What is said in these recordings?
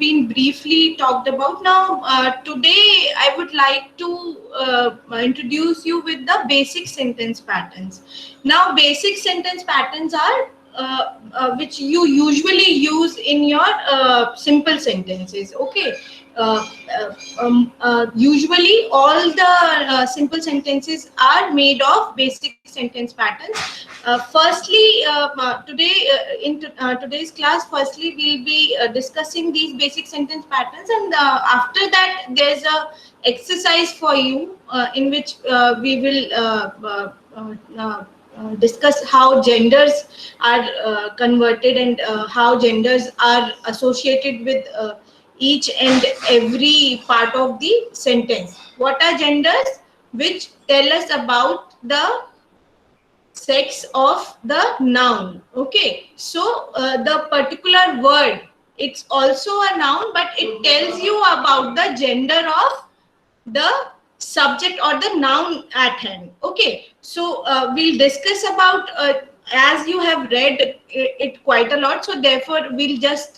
been briefly talked about. Now, today I would like to introduce you with the basic sentence patterns. Now, basic sentence patterns are which you usually use in your simple sentences. Okay. Usually all the simple sentences are made of basic sentence patterns. Firstly, today's class, firstly we'll be discussing these basic sentence patterns, and after that there's a exercise for you in which we will discuss how genders are converted, and how genders are associated with each and every part of the sentence. What are genders? Which tell us about the sex of the noun. Okay, so the particular word, it's also a noun, but it tells you about the gender of the subject or the noun at hand. Okay, so we'll discuss about as you have read it quite a lot, so therefore we'll just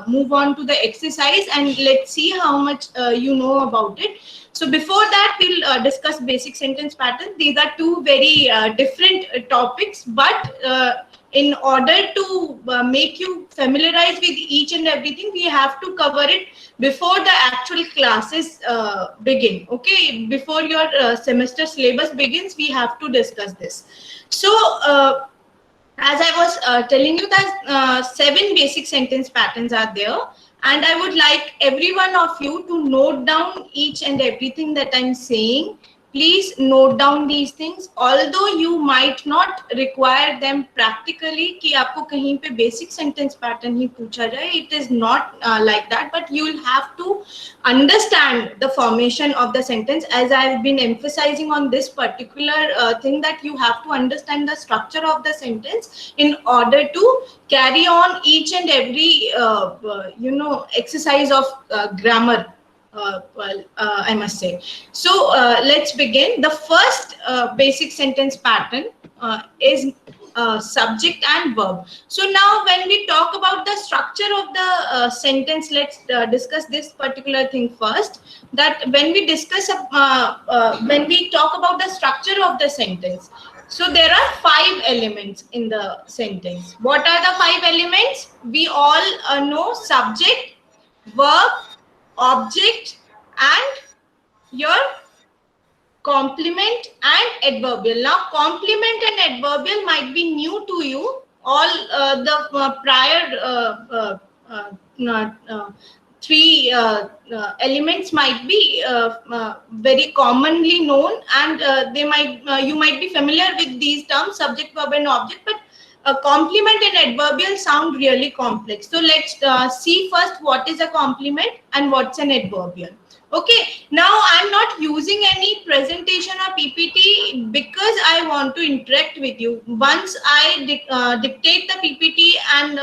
move on to the exercise, and let's see how much you know about it. So before that, we'll discuss basic sentence patterns. These are two very different topics, but in order to make you familiarize with each and everything, we have to cover it before the actual classes begin. Okay, before your semester syllabus begins, we have to discuss this. So as I was telling you that 7 basic sentence patterns are there, and I would like every one of you to note down each and everything that I'm saying. Please note down these things, although you might not require them practically कि आपको कहीं पे basic sentence pattern ही पूछा जाए. It is not like that, but you will have to understand the formation of the sentence, as I've been emphasizing on this particular thing, that you have to understand the structure of the sentence in order to carry on each and every exercise of grammar. I must say. So let's begin. The first basic sentence pattern is subject and verb. So now when we talk about the structure of the sentence, let's discuss this particular thing first. That when we discuss, when we talk about the structure of the sentence, so there are 5 elements in the sentence. What are the 5 elements? We all know: subject, verb, object, and your complement and adverbial. Now, complement and adverbial might be new to you. All the prior 3 elements might be very commonly known, and you might be familiar with these terms: subject, verb, and object. But complement and adverbial sound really complex. So let's see first what is a complement and what's an adverbial. Okay, now I'm not using any presentation or PPT because I want to interact with you. Once I dictate the PPT and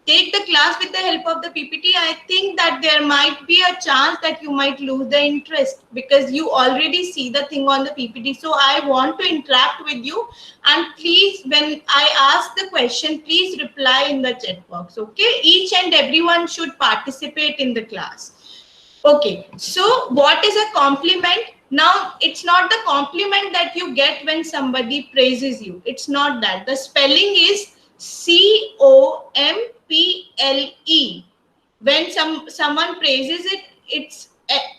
take the class with the help of the PPT, I think that there might be a chance that you might lose the interest because you already see the thing on the PPT. So I want to interact with you, and please, when I ask the question, please reply in the chat box. Okay, each and everyone should participate in the class. Okay, so what is a compliment? Now, it's not the compliment that you get when somebody praises you. It's not that. The spelling is COMPLE. When someone praises it, it's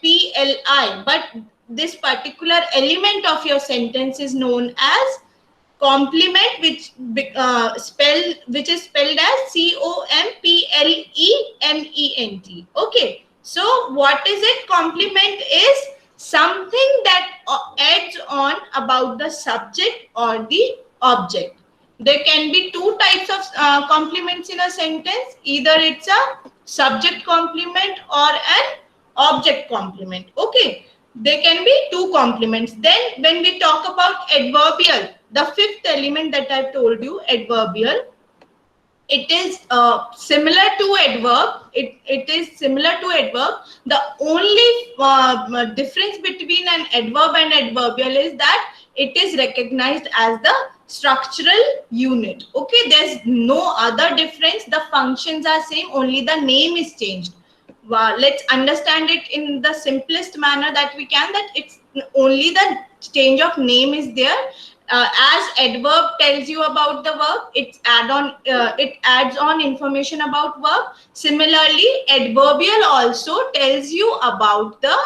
PLI. But this particular element of your sentence is known as complement, which is spelled as COMPLEMENT. Okay. So what is it? Complement is something that adds on about the subject or the object. There can be 2 types of complements in a sentence. Either it's a subject complement or an object complement. Okay, there can be 2 complements. Then when we talk about adverbial, the 5th element that I've told you, adverbial, it is similar to adverb. It is similar to adverb. The only difference between an adverb and adverbial is that it is recognized as the structural unit. Okay, there's no other difference. The functions are same, only the name is changed. let's understand it in the simplest manner that we can, that it's only the change of name is there. As adverb tells you about the verb, it adds on information about verb. Similarly, adverbial also tells you about the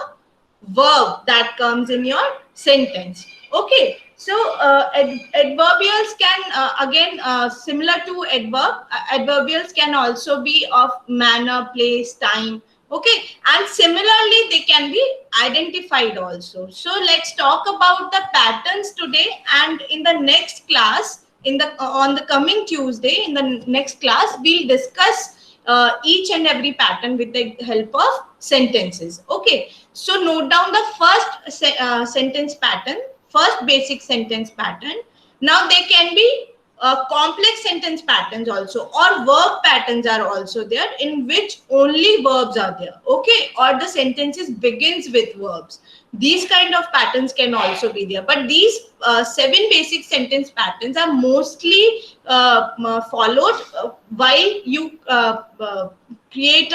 verb that comes in your sentence. Okay, so adverbials can again similar to adverbials can also be of manner, place, time. Okay, and similarly they can be identified also. So let's talk about the patterns today, and in the next class, in the on the coming Tuesday, in the next class, we'll discuss each and every pattern with the help of sentences. Okay, so note down the first sentence pattern, first basic sentence pattern. Now there can be complex sentence patterns also, or verb patterns are also there, in which only verbs are there. Okay, or the sentences begins with verbs. These kind of patterns can also be there, but these 7 basic sentence patterns are mostly followed while you create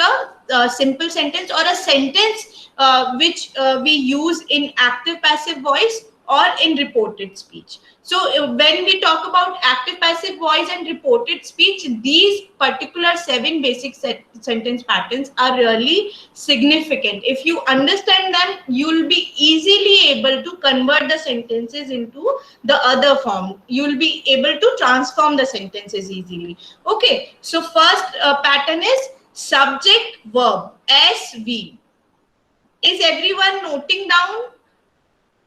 a simple sentence or a sentence which we use in active passive voice or in reported speech. So when we talk about active passive voice and reported speech, these particular 7 basic sentence patterns are really significant. If you understand them, you'll be easily able to convert the sentences into the other form. You'll be able to transform the sentences easily. Okay, so first pattern is subject verb, SV. Is everyone noting down?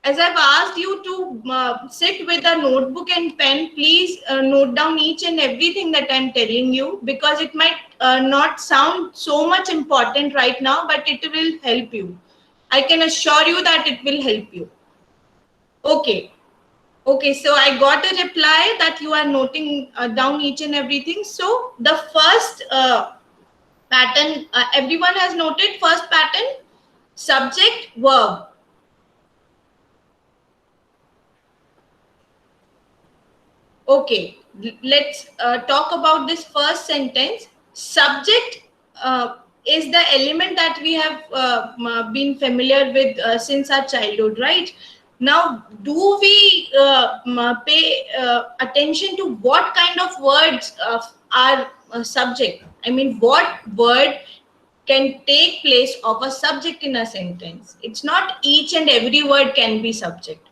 As I've asked you to sit with a notebook and pen, please note down each and everything that I'm telling you, because it might not sound so much important right now, but it will help you. I can assure you that it will help you. Okay. Okay, so I got a reply that you are noting down each and everything. So the first pattern, everyone has noted first pattern, subject verb. Okay, let's talk about this first sentence. Subject is the element that we have been familiar with since our childhood, right? Now, do we pay attention to what kind of words are subject? I mean, what word can take place of a subject in a sentence? It's not each and every word can be subject.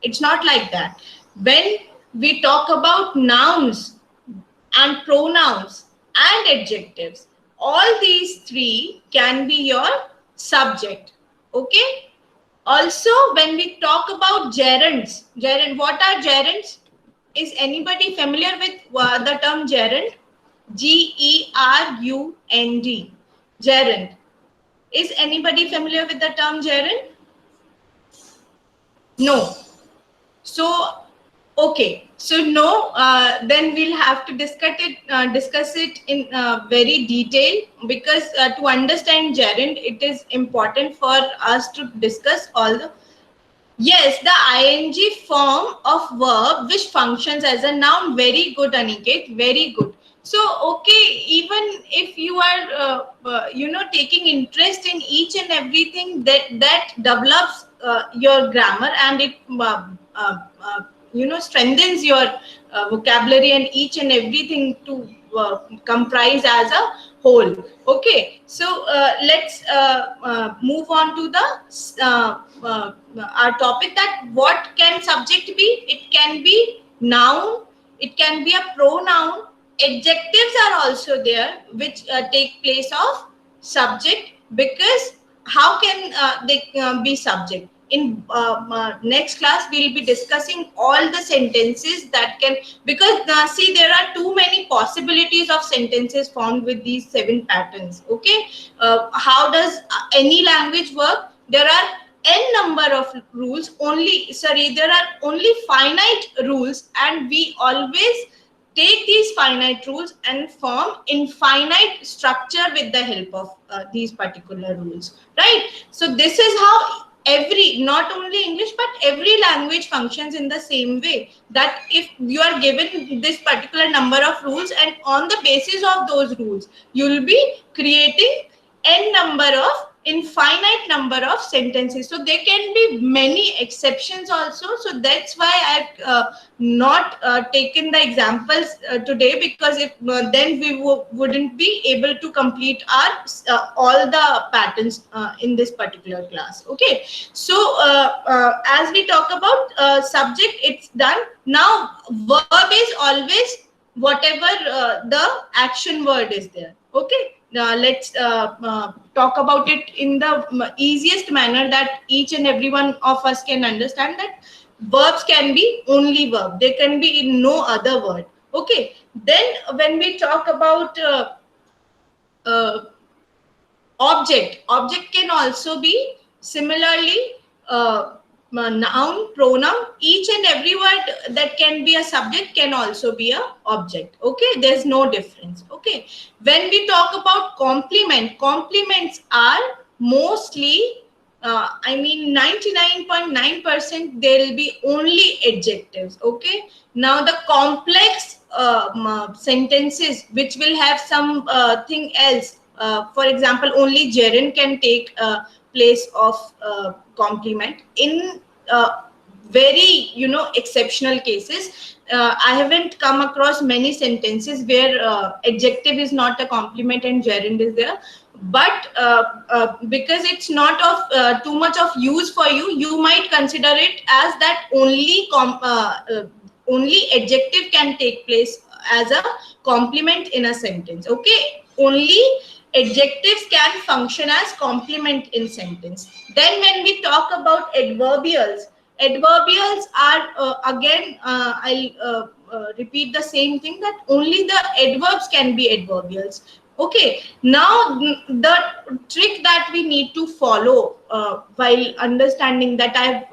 It's not like that. When we talk about nouns and pronouns and adjectives, all these 3 can be your subject. Okay. Also, when we talk about gerunds, what are gerunds? Is anybody familiar with the term gerund? Gerund. Gerund. Is anybody familiar with the term gerund? No. So, okay. So no, then we'll have to discuss it in very detail, because to understand gerund, it is important for us to discuss all the. Yes, the ing form of verb which functions as a noun. Very good, Aniket. Very good. So, okay, even if you are, taking interest in each and everything, that develops your grammar, and it, strengthens your vocabulary and each and everything to comprise as a whole. Okay, so let's move on to the our topic, that what can subject be? It can be noun, it can be a pronoun. Adjectives are also there, which take place of subject, because how can they be subject? In next class, we'll be discussing all the sentences that can, because see, there are too many possibilities of sentences formed with these 7 patterns. Okay, how does any language work? There are n number of rules, there are only finite rules, and we always take these finite rules and form infinite structure with the help of these particular rules, right? So this is how not only English, but every language functions in the same way, that if you are given this particular number of rules, and on the basis of those rules, you will be creating infinite number of sentences. So there can be many exceptions also. So that's why I've not taken the examples today, because if then we wouldn't be able to complete our all the patterns in this particular class. Okay, so as we talk about subject, it's done. Now verb is always whatever the action word is there. Okay, let's talk about it in the easiest manner that each and every one of us can understand, that verbs can be only verb, they can be in no other word. Okay, then when we talk about uh, object can also be similarly noun, pronoun. Each and every word that can be a subject can also be a object. Okay, there's no difference. Okay, when we talk about complements are mostly I mean 99.9% there will be only adjectives. Okay, now the complex sentences which will have some thing else, for example, only gerund can take place of complement in very exceptional cases. I haven't come across many sentences where adjective is not a complement and gerund is there. But because it's not of too much of use for you, you might consider it as that only adjective can take place as a complement in a sentence. Okay, only adjectives can function as complement in sentence. Then when we talk about adverbials are again I'll repeat the same thing, that only the adverbs can be adverbials. Okay, now the trick that we need to follow while understanding that I've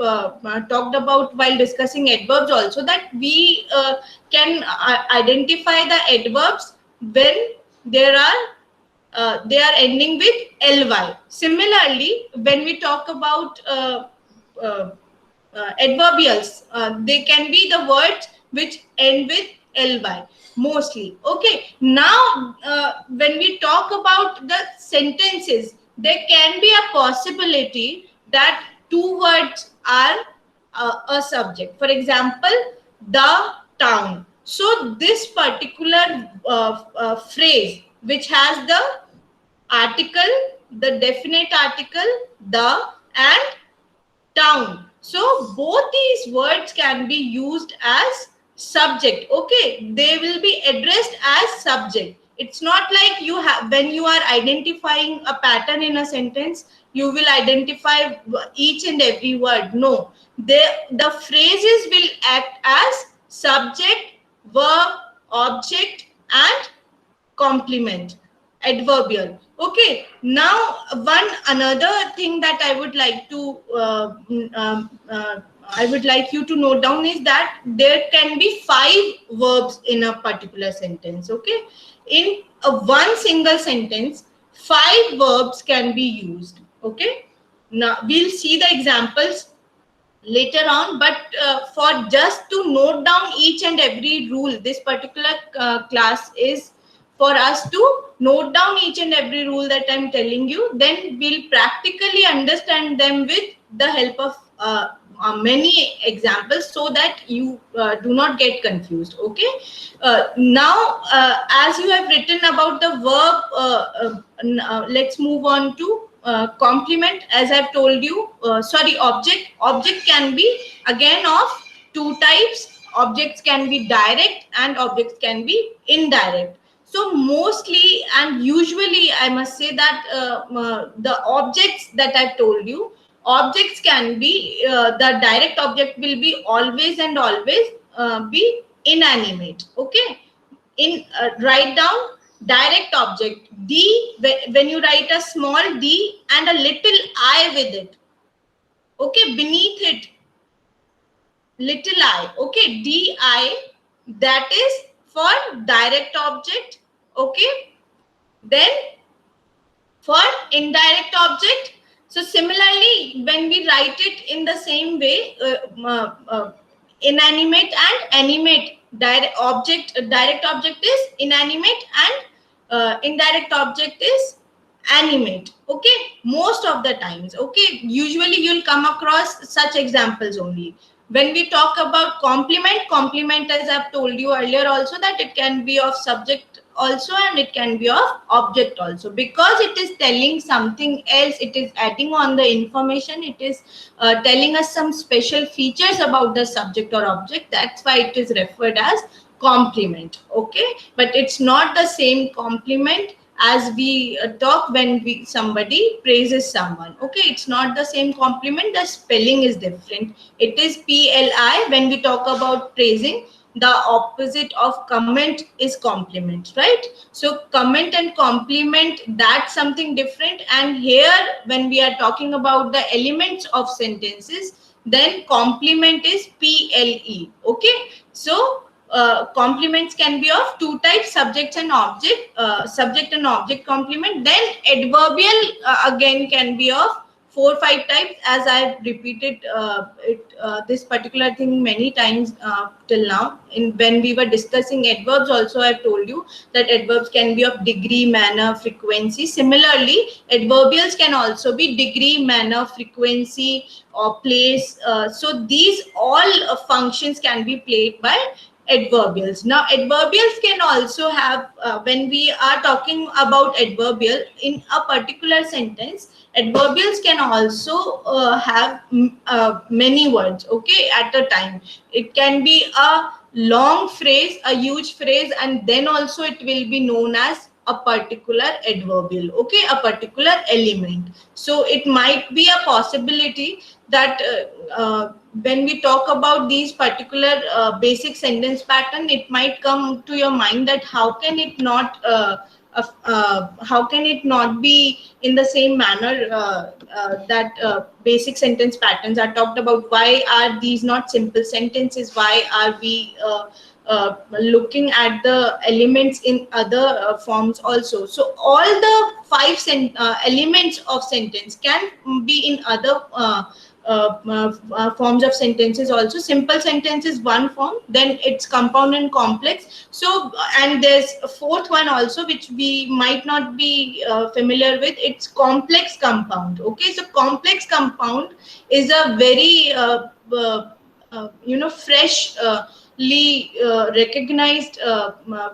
talked about while discussing adverbs also, that we can identify the adverbs when there are they are ending with ly. Similarly, when we talk about uh, adverbials, they can be the words which end with ly mostly. Okay, now when we talk about the sentences, there can be a possibility that two words are a subject. For example, the town. So this particular phrase which has the article, the definite article, the, and town. So both these words can be used as subject. Okay, they will be addressed as subject. It's not like you have, when you are identifying a pattern in a sentence, you will identify each and every word. No, the phrases will act as subject, verb, object, and complement, adverbial. Okay, now one another thing that I would like to I would like you to note down is that there can be 5 verbs in a particular sentence. Okay, in a one single sentence 5 verbs can be used. Okay, now we'll see the examples later on, but for just to note down each and every rule, this particular class is for us to note down each and every rule that I'm telling you. Then we'll practically understand them with the help of many examples, so that you do not get confused. Okay, now as you have written about the verb, let's move on to complement. As I've told you, sorry, object can be again of 2 types. Objects can be direct and objects can be indirect. So mostly and usually I must say that the objects that I've told you, objects can be the direct object will be always and always be inanimate. Okay, in write down direct object d, when you write a small d and a little I with it. Okay, beneath it little I. Okay, di, that is for direct object. Okay, then for indirect object, so similarly when we write it in the same way, inanimate and animate, direct object is inanimate and indirect object is animate. Okay, most of the times. Okay, usually you'll come across such examples only. When we talk about complement, as I've told you earlier also, that it can be of subject also and it can be of object also, because it is telling something else, it is adding on the information, it is telling us some special features about the subject or object. That's why it is referred as complement. Okay, but it's not the same complement as we talk when somebody praises someone. Okay, it's not the same compliment, the spelling is different. It is PLI when we talk about praising. The opposite of comment is compliment, right? So comment and compliment, that's something different. And here when we are talking about the elements of sentences, then complement is PLE. Okay, so complements can be of two types, subject and object complement. Then adverbial again can be of 4 5 types, as I've repeated this particular thing many times till now. When we were discussing adverbs also, I've told you that adverbs can be of degree, manner, frequency. Similarly, adverbials can also be degree, manner, frequency, or place. So these all functions can be played by adverbials. Now adverbials can also have, when we are talking about adverbial in a particular sentence, adverbials can also have many words, okay, at a time. It can be a long phrase, a huge phrase, and then also it will be known as a particular adverbial, okay, a particular element. So it might be a possibility that when we talk about these particular basic sentence pattern, it might come to your mind that how can it not be in the same manner that basic sentence patterns are talked about? Why are these not simple sentences? Why are we looking at the elements in other forms also? So all the elements of sentence can be in other forms of sentences also. Simple sentence is one form, then it's compound and complex. So and there's a fourth one also which we might not be familiar with. It's complex compound. Okay, so complex compound is a very fresh recognized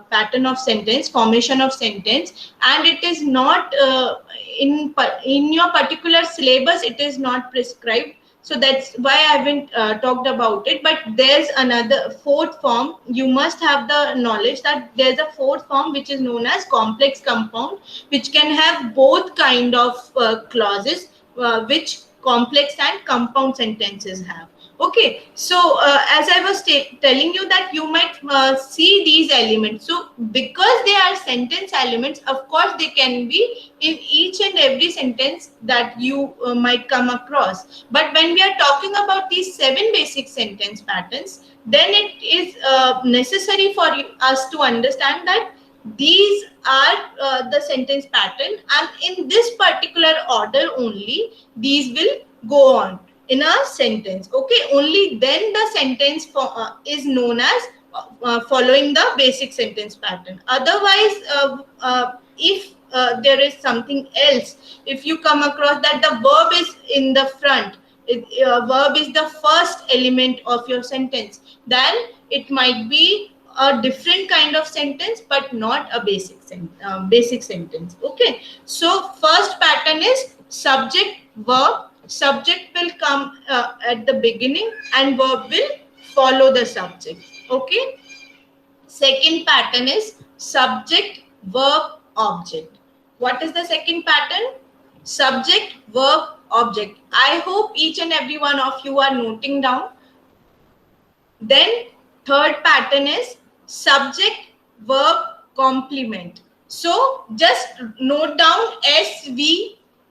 pattern of sentence, formation of sentence, and it is not in your particular syllabus, it is not prescribed. So that's why I haven't talked about it. But there's another fourth form. You must have the knowledge that there's a fourth form which is known as complex compound, which can have both kind of clauses, which complex and compound sentences have. Okay, so as I was telling you that you might see these elements. So because they are sentence elements, of course they can be in each and every sentence that you might come across. But when we are talking about these 7 basic sentence patterns, then it is necessary for us to understand that these are the sentence pattern, and in this particular order only these will go on in a sentence. Okay, only then the sentence is known as following the basic sentence pattern. Otherwise, if there is something else, if you come across that the verb is in the front, verb is the first element of your sentence, then it might be a different kind of sentence, but not a basic sentence. Okay, so first pattern is subject verb. Subject will come at the beginning and verb will follow the subject. Okay, second pattern is subject verb object. What is the second pattern? Subject verb object. I hope each and every one of you are noting down. Then third pattern is subject verb complement. So just note down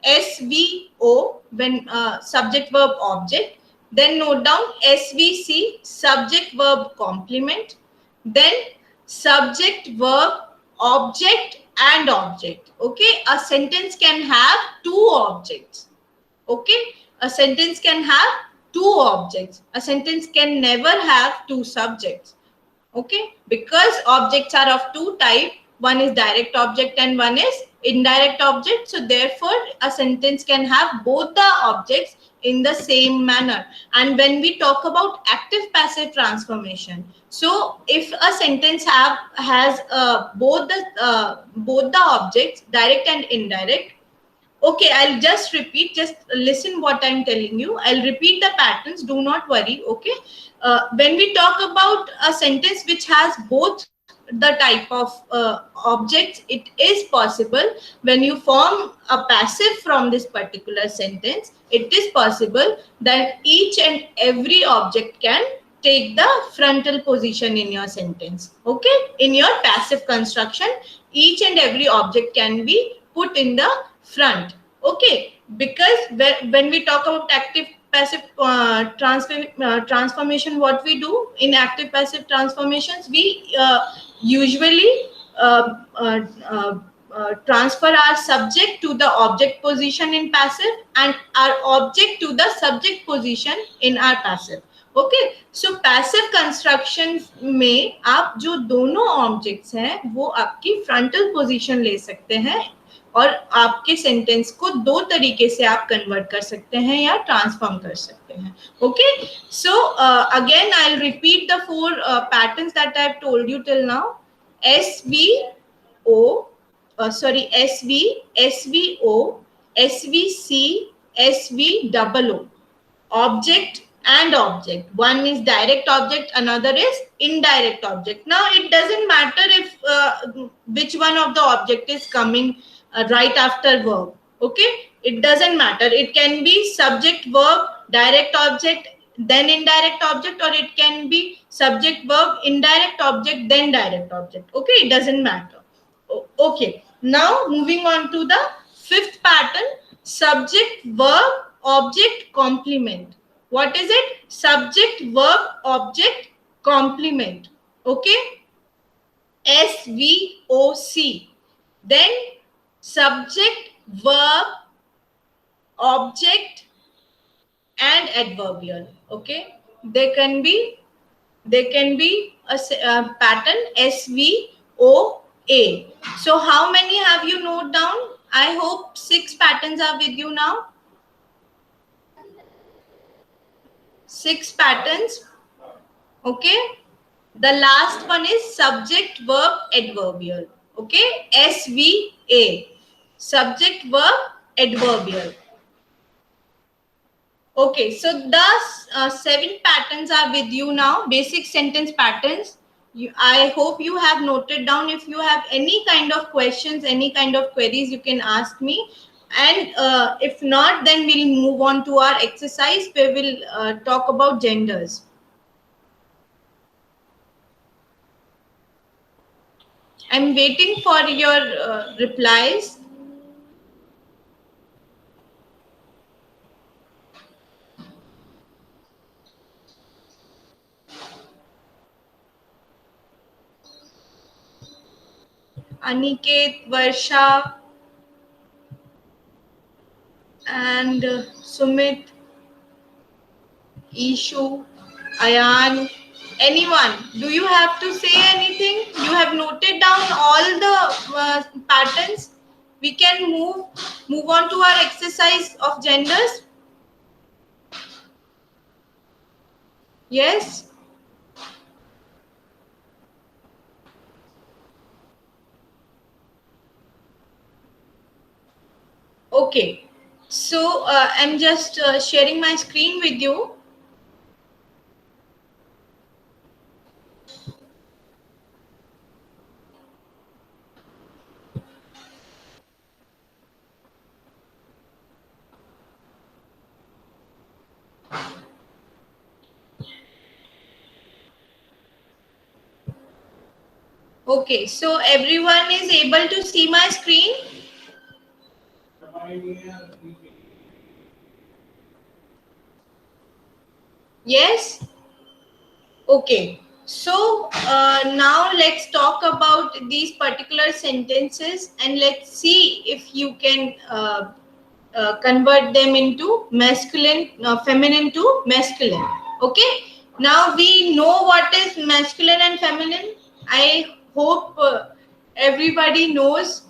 SVO when subject verb object. Then note down SVC, subject verb complement. Then subject verb object and object. Okay, a sentence can have two objects. Okay, a sentence can have two objects. A sentence can never have two subjects. Okay, because objects are of two type. One is direct object and one is indirect object. So therefore a sentence can have both the objects in the same manner. And when we talk about active passive transformation, so if a sentence has both the objects, direct and indirect. Okay, I'll just repeat, just listen what I'm telling you. I'll repeat the patterns, do not worry. Okay, when we talk about a sentence which has both the type of objects, it is possible. When you form a passive from this particular sentence, it is possible that each and every object can take the frontal position in your sentence. Okay, in your passive construction, each and every object can be put in the front. Okay, because when we talk about active passive transformation, what we do in active passive transformations, we usually uh, uh, uh, transfer our subject to the object position in passive and our object to the subject position in our passive. Okay, so passive construction में आप जो दोनों objects हैं वो आपकी frontal position ले सकते हैं और आपके सेंटेंस को दो तरीके से आप कन्वर्ट कर सकते हैं या ट्रांसफॉर्म कर सकते हैं. Okay, so again I will repeat the four patterns that I have told you till now. SVO, sorry, SVO, SVC, SVOO. Object and object. One is direct object, another is indirect object. Now it doesn't matter if which one of the object is coming right after verb. Okay, it doesn't matter. It can be subject verb, direct object, then indirect object, or it can be subject verb, indirect object, then direct object. Okay, it doesn't matter. Okay, now moving on to the fifth pattern, subject verb object complement. What is it? Subject verb object complement. Okay, SVOC. Then subject verb object and adverbial. Okay, there can be a pattern SVOA. So how many have you note down? I hope 6 patterns are with you now. 6 patterns. Okay, the last one is subject verb adverbial. Okay, SVA, subject verb adverbial. Okay, so the 7 patterns are with you now, basic sentence patterns. I hope you have noted down. If you have any kind of questions, any kind of queries, you can ask me. And if not, then we'll move on to our exercise where we'll talk about genders. I'm waiting for your replies. Aniket, Varsha, and Sumit, Ishu, Ayan. Anyone, do you have to say anything? You have noted down all the patterns. We can move on to our exercise of genders. Yes. Okay. So I'm just sharing my screen with you. Okay, so everyone is able to see my screen? Yes? Okay, so now let's talk about these particular sentences and let's see if you can convert them into masculine, feminine to masculine. Okay, now we know what is masculine and feminine. I hope everybody knows.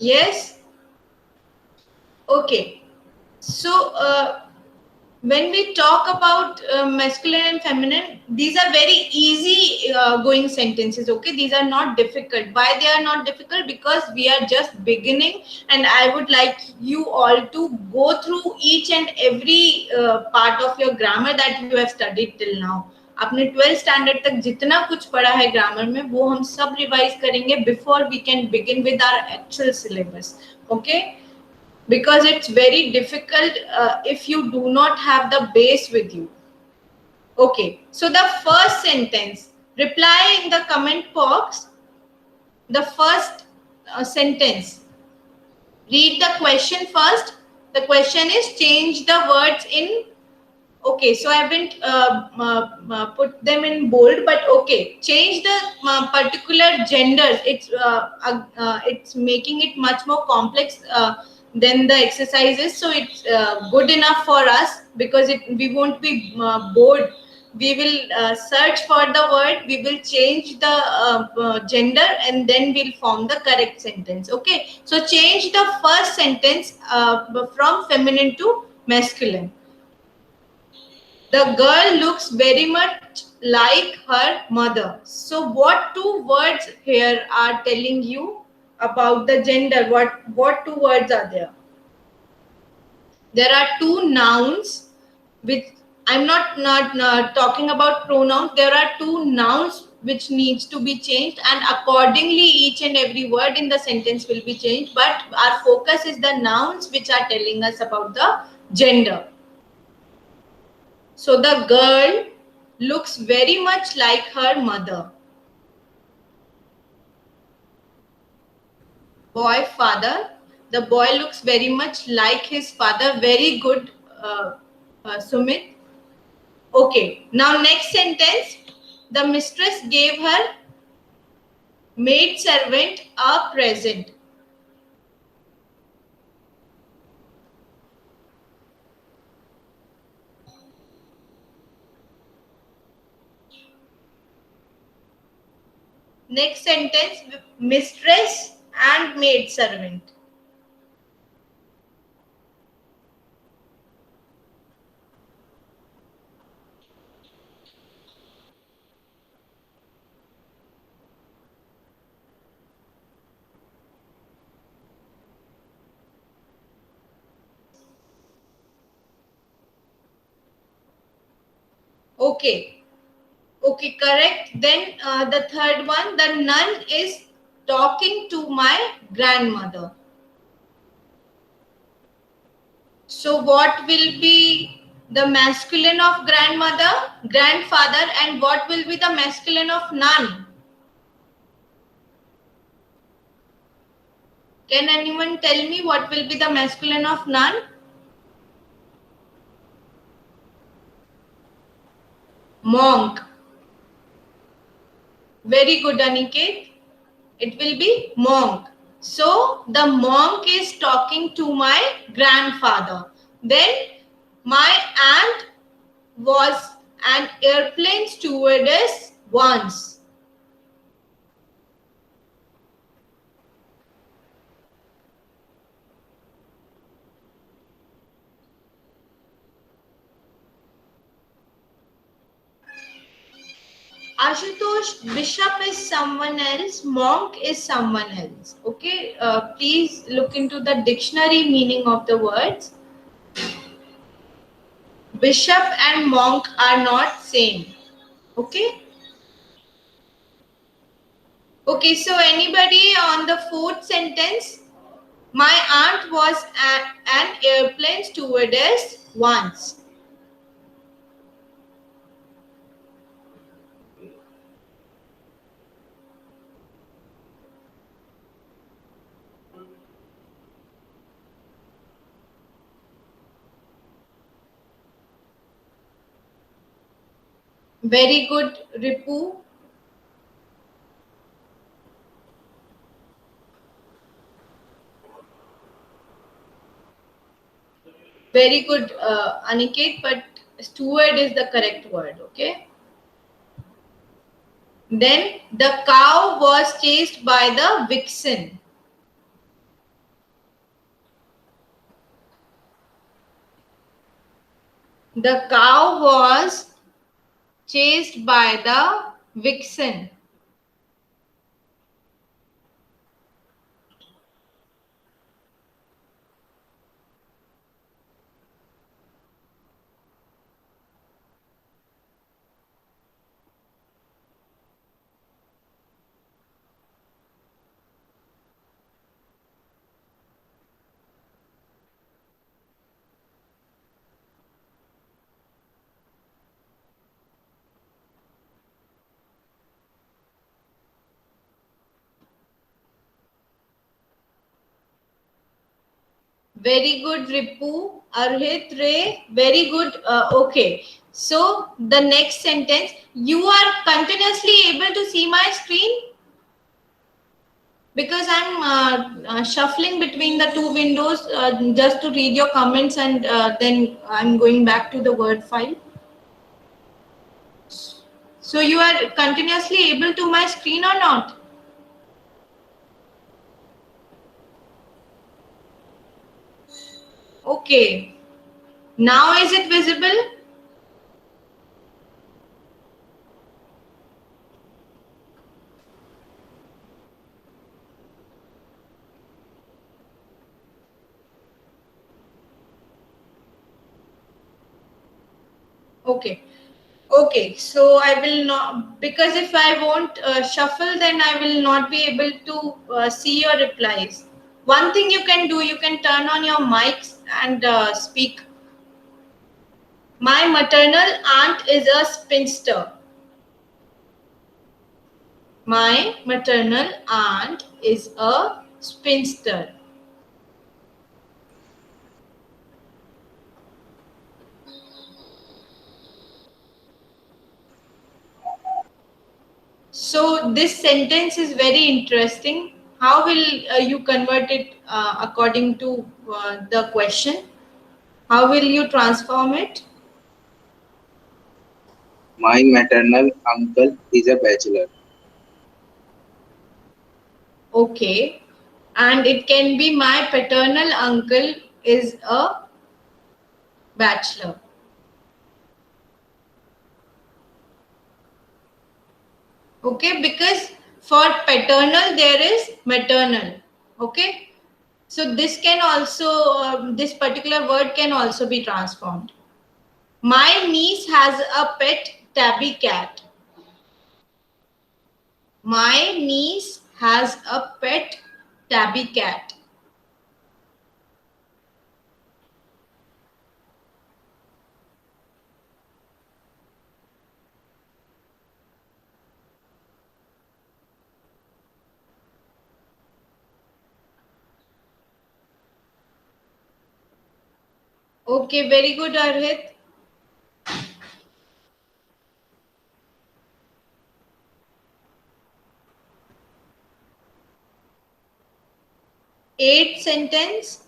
Yes. Okay. So when we talk about masculine and feminine, these are very easy going sentences. Okay, these are not difficult. Why they are not difficult? Because we are just beginning, and I would like you all to go through each and every part of your grammar that you have studied till now. आपने 12th standard तक जितना कुछ पढ़ा है grammar में वो हम सब रिवाइज करेंगे before we can begin with our actual syllabus. Okay, because it's very difficult if you do not have the base with you. Okay, so the first sentence, reply in the comment box the first sentence. Read the question first. The question is change the words in. Okay, so I haven't put them in bold, but okay, change the particular genders. It's making it much more complex than the exercises. So it's good enough for us because we won't be bored. We will search for the word. We will change the gender, and then we'll form the correct sentence. Okay, so change the first sentence from feminine to masculine. The girl looks very much like her mother. So what two words here are telling you about the gender? What two words are there? There are two nouns which I'm not talking about pronouns. There are two nouns which needs to be changed, and accordingly each and every word in the sentence will be changed. But our focus is the nouns which are telling us about the gender. So the girl looks very much like her mother. Boy, father. The boy looks very much like his father. Very good, Sumit. Okay. Now next sentence. The mistress gave her maid servant a present. Next sentence, mistress and maid servant. Okay. Okay, correct. Then the third one, the nun is talking to my grandmother. So what will be the masculine of grandmother, grandfather, and what will be the masculine of nun? Can anyone tell me what will be the masculine of nun? Monk. Very good, Aniket. It will be monk. So the monk is talking to my grandfather. Then my aunt was an airplane stewardess once. Ashutosh, bishop is someone else, monk is someone else. Okay, please look into the dictionary meaning of the words. Bishop and monk are not same. Okay. Okay, so anybody on the fourth sentence? My aunt was an airplane stewardess once. Very good, Ripu. Very good, Aniket, but steward is the correct word, okay? Then the cow was chased by the vixen. The cow was chased by the vixen. Very good, Ripu. Arhit, Ray. Very good. Okay. So the next sentence, you are continuously able to see my screen because I'm shuffling between the two windows just to read your comments, and then I'm going back to the Word file. So you are continuously able to my screen or not? Okay. Now is it visible? Okay. Okay, so I will not, because if I won't shuffle, then I will not be able to see your replies. One thing you can do, you can turn on your mics and speak. My maternal aunt is a spinster. My maternal aunt is a spinster. So this sentence is very interesting. How will you convert it according to the question? How will you transform it? My maternal uncle is a bachelor. Okay. And it can be my paternal uncle is a bachelor. Okay, because for paternal there is maternal. Okay. So this can also, this particular word can also be transformed. My niece has a pet tabby cat. My niece has a pet tabby cat. Okay, very good, Arhit. 8th sentence.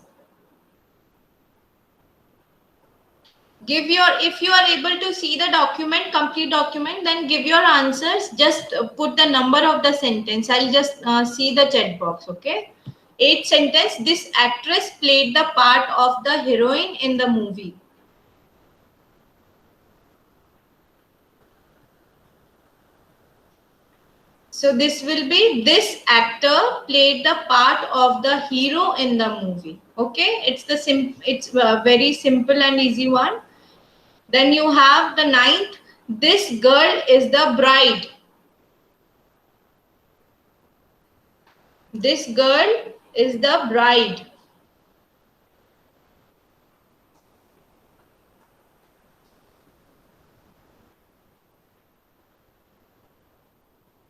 Give your, if you are able to see the document, complete document, then give your answers. Just put the number of the sentence. I'll just see the chat box. Okay. 8th sentence. This actress played the part of the heroine in the movie. So this will be, this actor played the part of the hero in the movie. Okay, it's the it's a very simple and easy one. Then you have the 9th. This girl is the bride. This girl is the bride.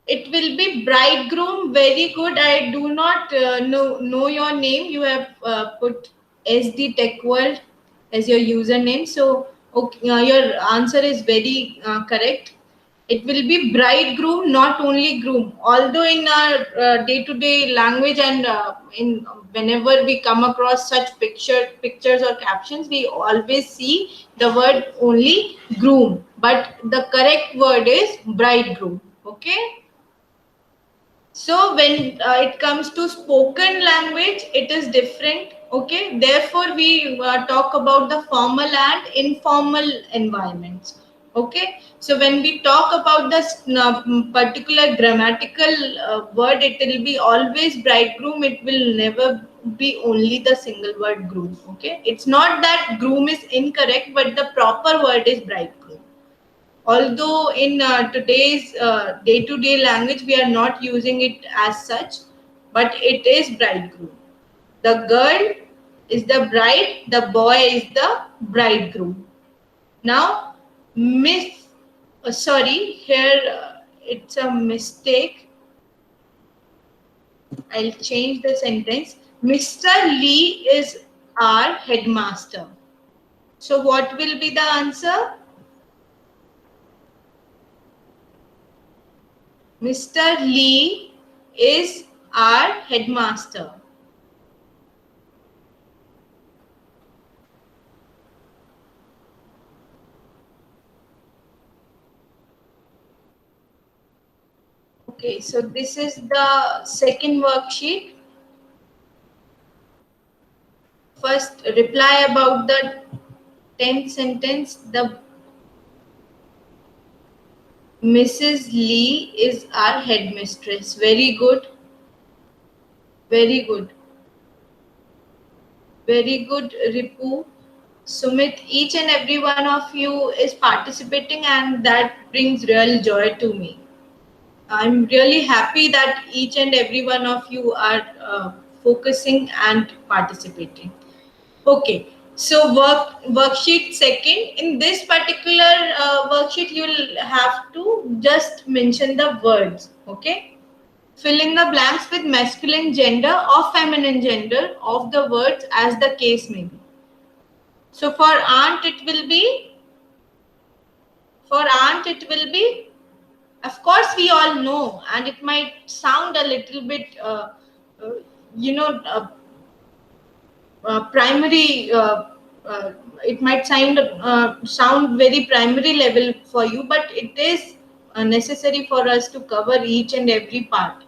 It will be bridegroom. Very good. I do not know your name. You have put SD Tech World as your username. So okay, your answer is very correct. It will be bridegroom, not only groom. Although in our day-to-day language and in whenever we come across such pictures or captions, we always see the word only groom. But the correct word is bridegroom. Okay. So when it comes to spoken language, it is different. Okay, therefore we talk about the formal and informal environments. Okay, so when we talk about this particular grammatical word, it will be always bridegroom. It will never be only the single word groom. Okay, it's not that groom is incorrect, but the proper word is bridegroom. Although in today's day-to-day language we are not using it as such, but it is bridegroom. The girl is the bride, the boy is the bridegroom. Now, sorry, here it's a mistake. I'll change the sentence. Mr. Lee is our headmaster. So, what will be the answer? Mr. Lee is our headmaster. Okay, so this is the second worksheet. First, reply about the 10th sentence. The Mrs. Lee is our headmistress. Very good. Very good. Very good, Ripu. Sumit, each and every one of you is participating, and that brings real joy to me. I'm really happy that each and every one of you are focusing and participating. Okay, so worksheet second. In this particular worksheet, you'll have to just mention the words. Okay, fill in the blanks with masculine gender or feminine gender of the words as the case may be. So for aunt, it will be. For aunt, it will be. Of course, we all know, and it might sound a little bit, uh, you know, primary. It might sound very primary level for you, but it is necessary for us to cover each and every part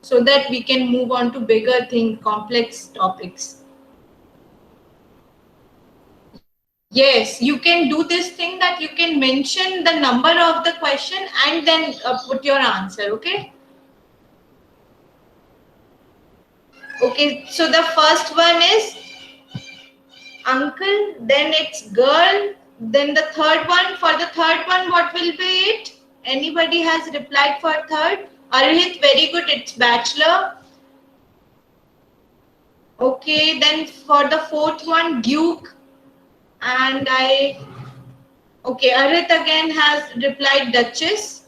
so that we can move on to bigger complex topics. Yes, you can do this thing that you can mention the number of the question and then put your answer. Okay. Okay, so the first one is uncle, then it's girl, then the third one, for the third one, what will be it? Anybody has replied for third? Arhit, very good, it's bachelor. Okay, then for the fourth one, duke, and okay, Arhit again has replied duchess.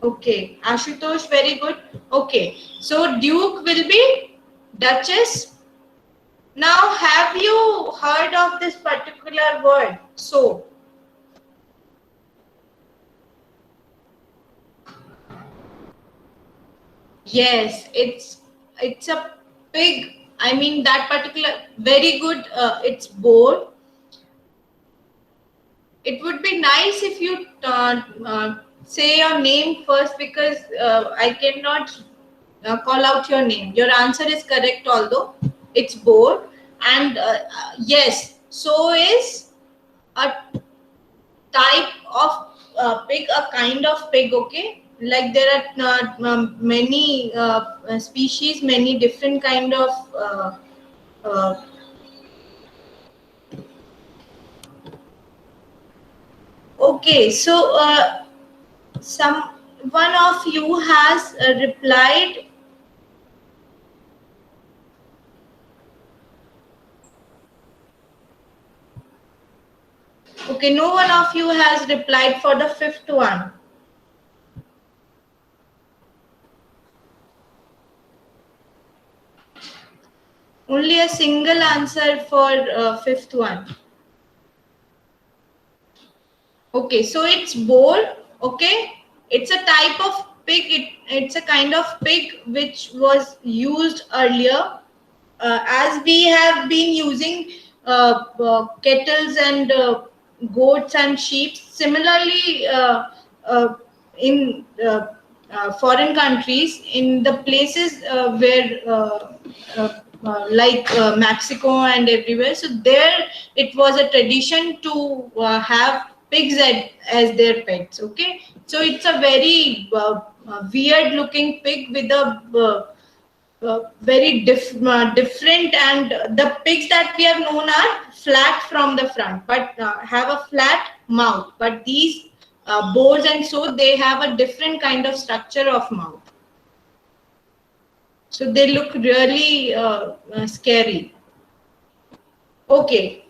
Okay, Ashutosh, very good. Okay, so duke will be duchess. Now, have you heard of this particular word? So, yes, it's a pig. I mean that particular very good. It's boar. It would be nice if you say your name first because I cannot call out your name. Your answer is correct, although it's boar. And yes, so is a type of pig, a kind of pig. Okay, like there are many species, many different kind of uh, okay, so some one of you has replied. Okay, no one of you has replied for the fifth one. Only a single answer for fifth one. Okay, so it's boar. Okay, it's a type of pig. It's a kind of pig which was used earlier, as we have been using kettles and goats and sheep. Similarly, in foreign countries, in the places where like Mexico and everywhere, so there it was a tradition to have pigs as their pets. Okay, so it's a very weird looking pig with a very different, and the pigs that we have known are flat from the front but have a flat mouth, but these boars and so they have a different kind of structure of mouth, so they look really scary. Okay,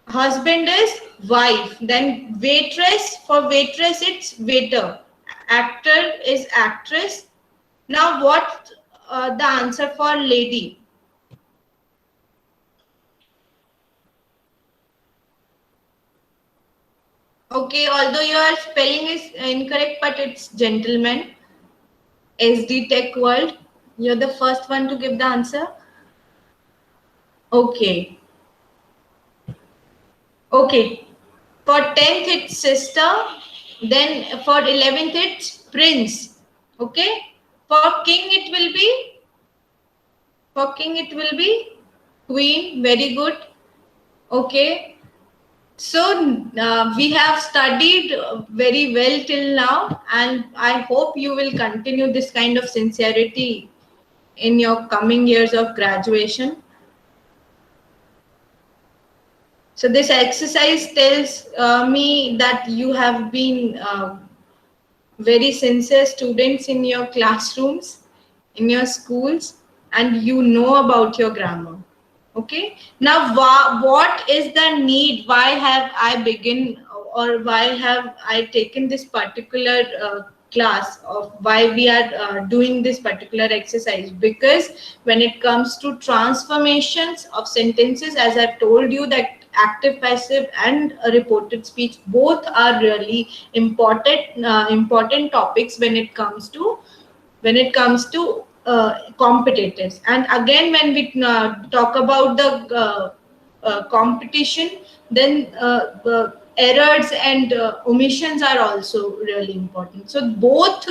husband is wife, then waitress, for waitress it's waiter, actor is actress. Now what the answer for lady? Okay, although your spelling is incorrect, but it's gentleman. SD Tech World. You're the first one to give the answer. Okay. Okay. For 10th, it's sister. Then for 11th, it's prince. Okay. For king, it will be. For king, it will be queen. Very good. Okay. So we have studied very well till now, and I hope you will continue this kind of sincerity in your coming years of graduation. So this exercise tells me that you have been very sincere students in your classrooms, in your schools, and you know about your grammar. Okay, now what is the need? Why have I begin, or why have I taken this particular class of why we are doing this particular exercise? Because when it comes to transformations of sentences, as I've told you, that active, passive and reported speech both are really important topics when it comes to competitors. And again, when we talk about the competition, then errors and omissions are also really important. So both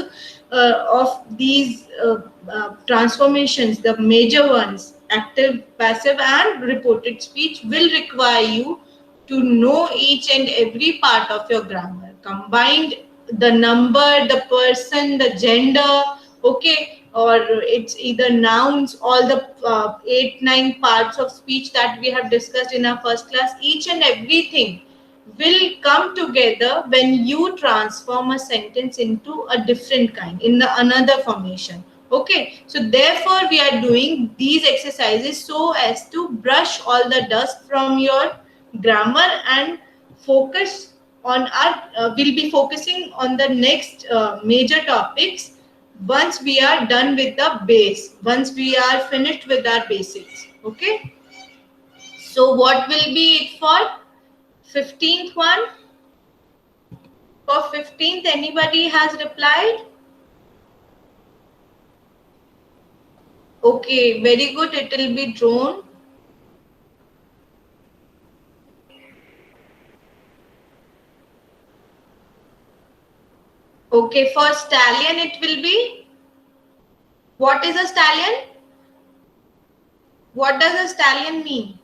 of these transformations, the major ones, active, passive and reported speech, will require you to know each and every part of your grammar, combined the number, the person, the gender. Okay, or it's either nouns, all the 8-9 parts of speech that we have discussed in our first class, each and everything will come together when you transform a sentence into a different kind, in the another formation. Okay, so therefore we are doing these exercises so as to brush all the dust from your grammar and focus on our we'll be focusing on the next major topics once we are done with the base, once we are finished with our basics. Okay, so what will be it for 15th one? For 15th, anybody has replied? Okay, very good. It will be drone. Okay, for stallion, it will be. What is a stallion? What does a stallion mean?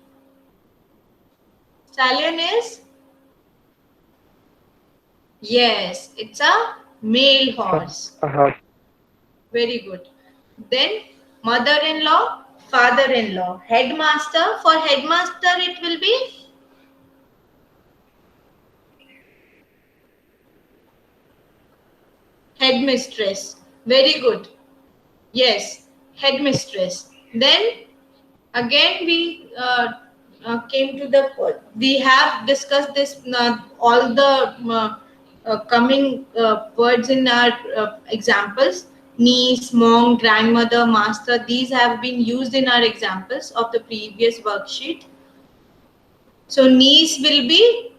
Stallion is? Yes, it's a male horse. Very good. Then mother-in-law, father-in-law. Headmaster, for headmaster, it will be? Headmistress. Very good. Yes, headmistress. Then again we came to the, we have discussed this all the coming words in our examples. Niece, monk, grandmother, master, these have been used in our examples of the previous worksheet. So niece will be,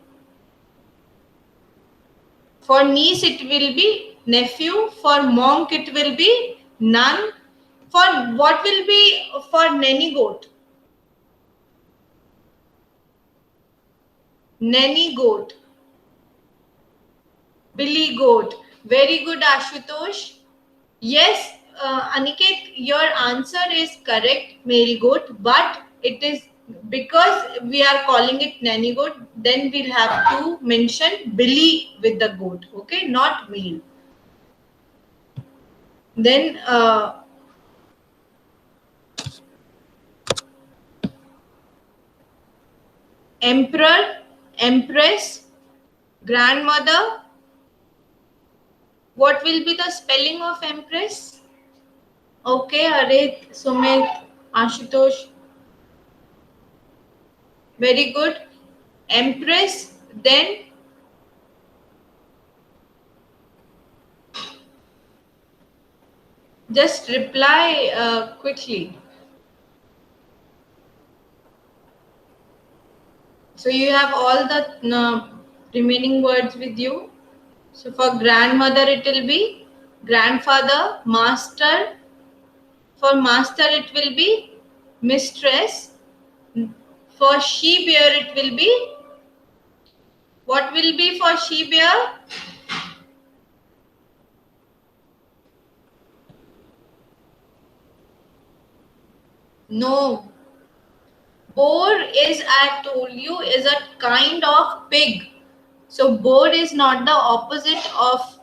for niece it will be nephew, for monk it will be nun, for what will be for nanny goat? Nanny goat, billy goat. Very good, Ashutosh. Yes, Aniket, your answer is correct, male goat, but it is because we are calling it nanny goat, then we'll have to mention Billy with the goat, okay, not male. Then emperor, empress, grandmother. What will be the spelling of empress? Okay, Harit, Sumit, Ashutosh. Very good. Empress, then just reply quickly. So you have all the remaining words with you. So for grandmother it will be grandfather, master. For master it will be mistress. For she bear it will be, what will be for she bear? No. Boar is, I told you, is a kind of pig. So boar is not the opposite of,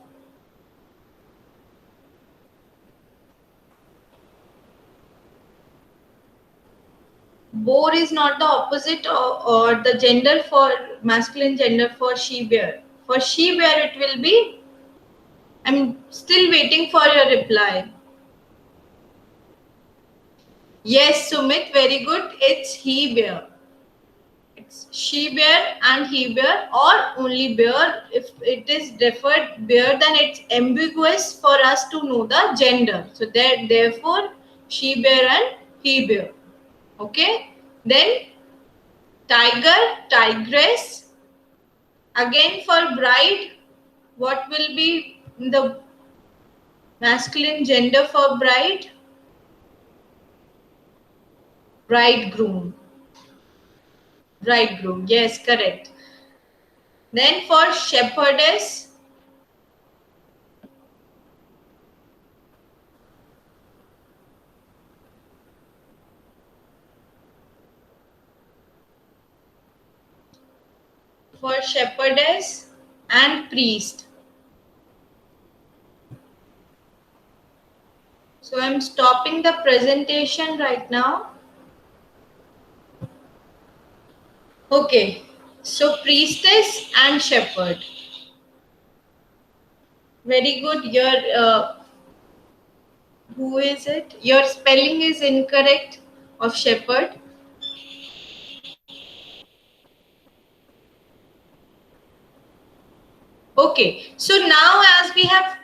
boar is not the opposite or the gender for masculine gender for she bear. For she bear it will be, I'm still waiting for your reply. Yes, Sumit, very good. It's he bear. It's she bear and he bear, or only bear. If it is deferred bear, then it's ambiguous for us to know the gender. So therefore, she bear and he bear. Okay. Then tiger, tigress. Again for bride, what will be the masculine gender for bride? Bridegroom. Bridegroom. Yes, correct. Then for shepherdess, and priest. So I'm stopping the presentation right now. Okay. So priestess and shepherd. Very good. Your who is it? Your spelling is incorrect of shepherd. Okay, so now as we have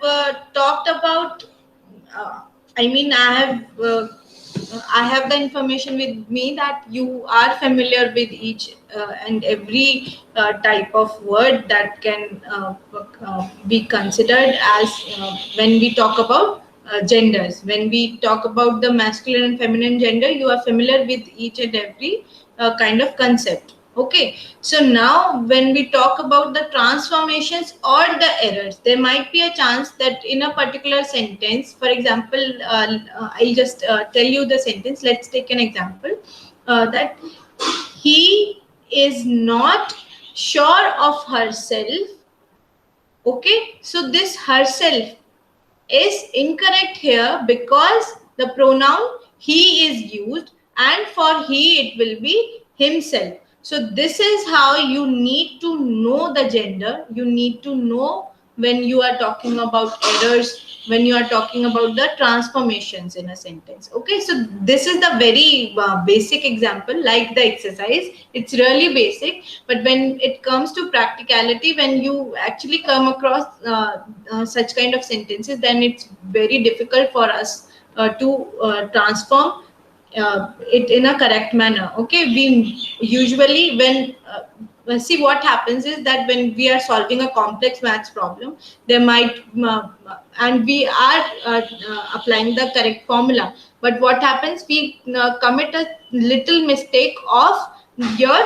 talked about, I have the information with me that you are familiar with each and every type of word that can be considered as when we talk about genders. When we talk about the masculine and feminine gender, you are familiar with each and every kind of concept. Okay, so now when we talk about the transformations or the errors, there might be a chance that in a particular sentence, for example, I'll just tell you the sentence. Let's take an example that he is not sure of herself. Okay, so this herself is incorrect here because the pronoun he is used, and for he it will be himself. So this is how you need to know the gender. You need to know when you are talking about errors, when you are talking about the transformations in a sentence. Okay, so this is the very basic example, like the exercise. It's really basic, but when it comes to practicality, when you actually come across such kind of sentences, then it's very difficult for us to transform it in a correct manner. Okay, we usually see what happens is that when we are solving a complex maths problem, there might and we are applying the correct formula, but what happens, we commit a little mistake of your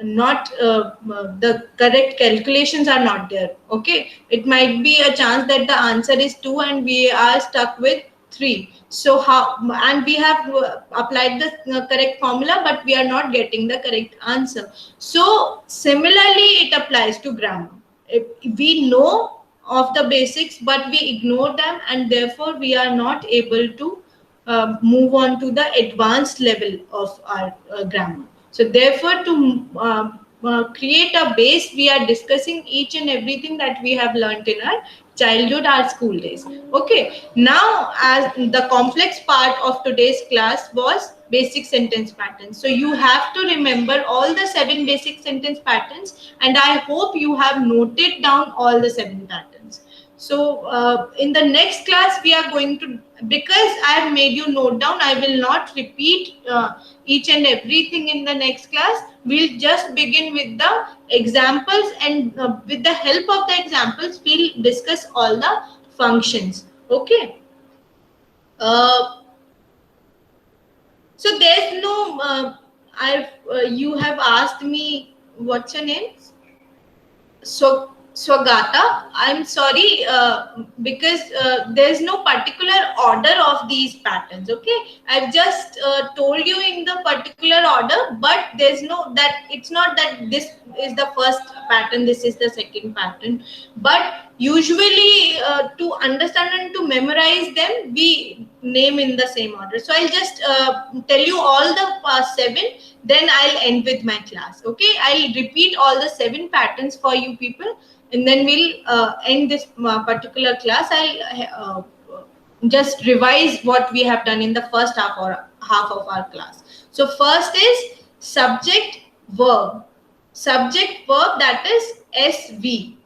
not the correct calculations are not there. Okay, it might be a chance that the answer is 2 and we are stuck with 3. So how, and we have applied the correct formula, but we are not getting the correct answer. So similarly it applies to grammar. If we know of the basics but we ignore them, and therefore we are not able to move on to the advanced level of our grammar. So therefore, to create a base, we are discussing each and everything that we have learned in our childhood, our school days. Okay, now as the complex part of today's class was basic sentence patterns. So you have to remember all the 7 basic sentence patterns, and I hope you have noted down all the 7 patterns. So in the next class, we are going to, because I have made you note down, I will not repeat each and everything in the next class. We'll just begin with the examples, and with the help of the examples, we'll discuss all the functions. Okay. So there's no, you have asked me, what's your name? So Swagata, I'm sorry, because there's no particular order of these patterns. Okay, I've just told you in the particular order, but there's no, that it's not that this is the first pattern, this is the second pattern. But usually to understand and to memorize them, we name in the same order. So I'll just tell you all the past 7, then I'll end with my class. Okay, I'll repeat all the 7 patterns for you people, and then we'll end this particular class. I'll just revise what we have done in the first half of our class. So first is subject verb. Subject verb, that is SV.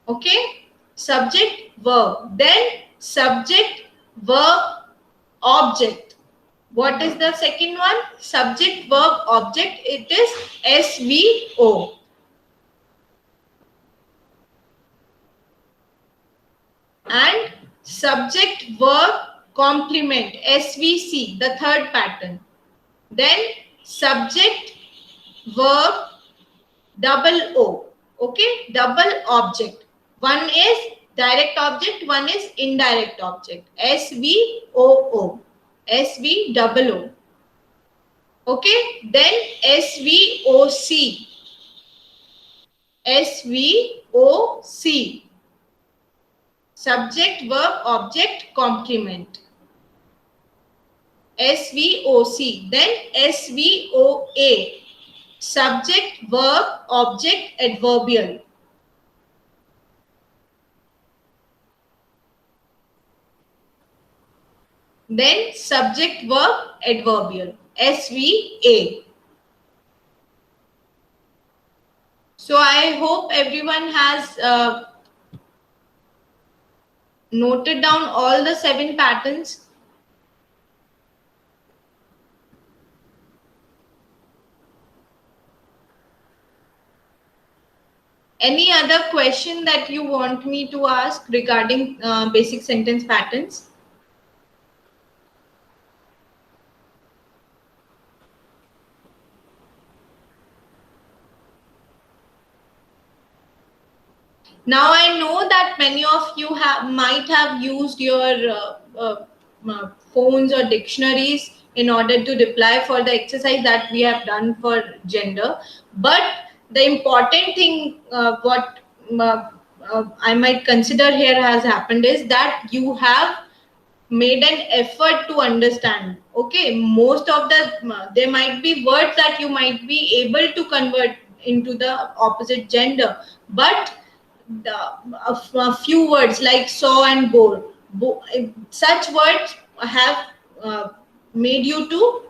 Okay, subject verb. Then subject verb object. What is the second one? Subject verb object. It is SVO. And subject verb complement, SVC, the third pattern. Then subject verb double O. Okay, double object. One is direct object, one is indirect object. SVOO. SVOO. Okay, then SVOC. SVOC. Subject verb object complement. SVOC. Then SVOA. Subject verb object adverbial. Then subject verb adverbial. SVA. So I hope everyone has noted down all the 7 patterns. Any other question that you want me to ask regarding basic sentence patterns? Now I know that many of you might have used your phones or dictionaries in order to reply for the exercise that we have done for gender. But the important thing, what I might consider here has happened, is that you have made an effort to understand. Okay, most of the there might be words that you might be able to convert into the opposite gender, but a few words like saw and bore, such words have made you to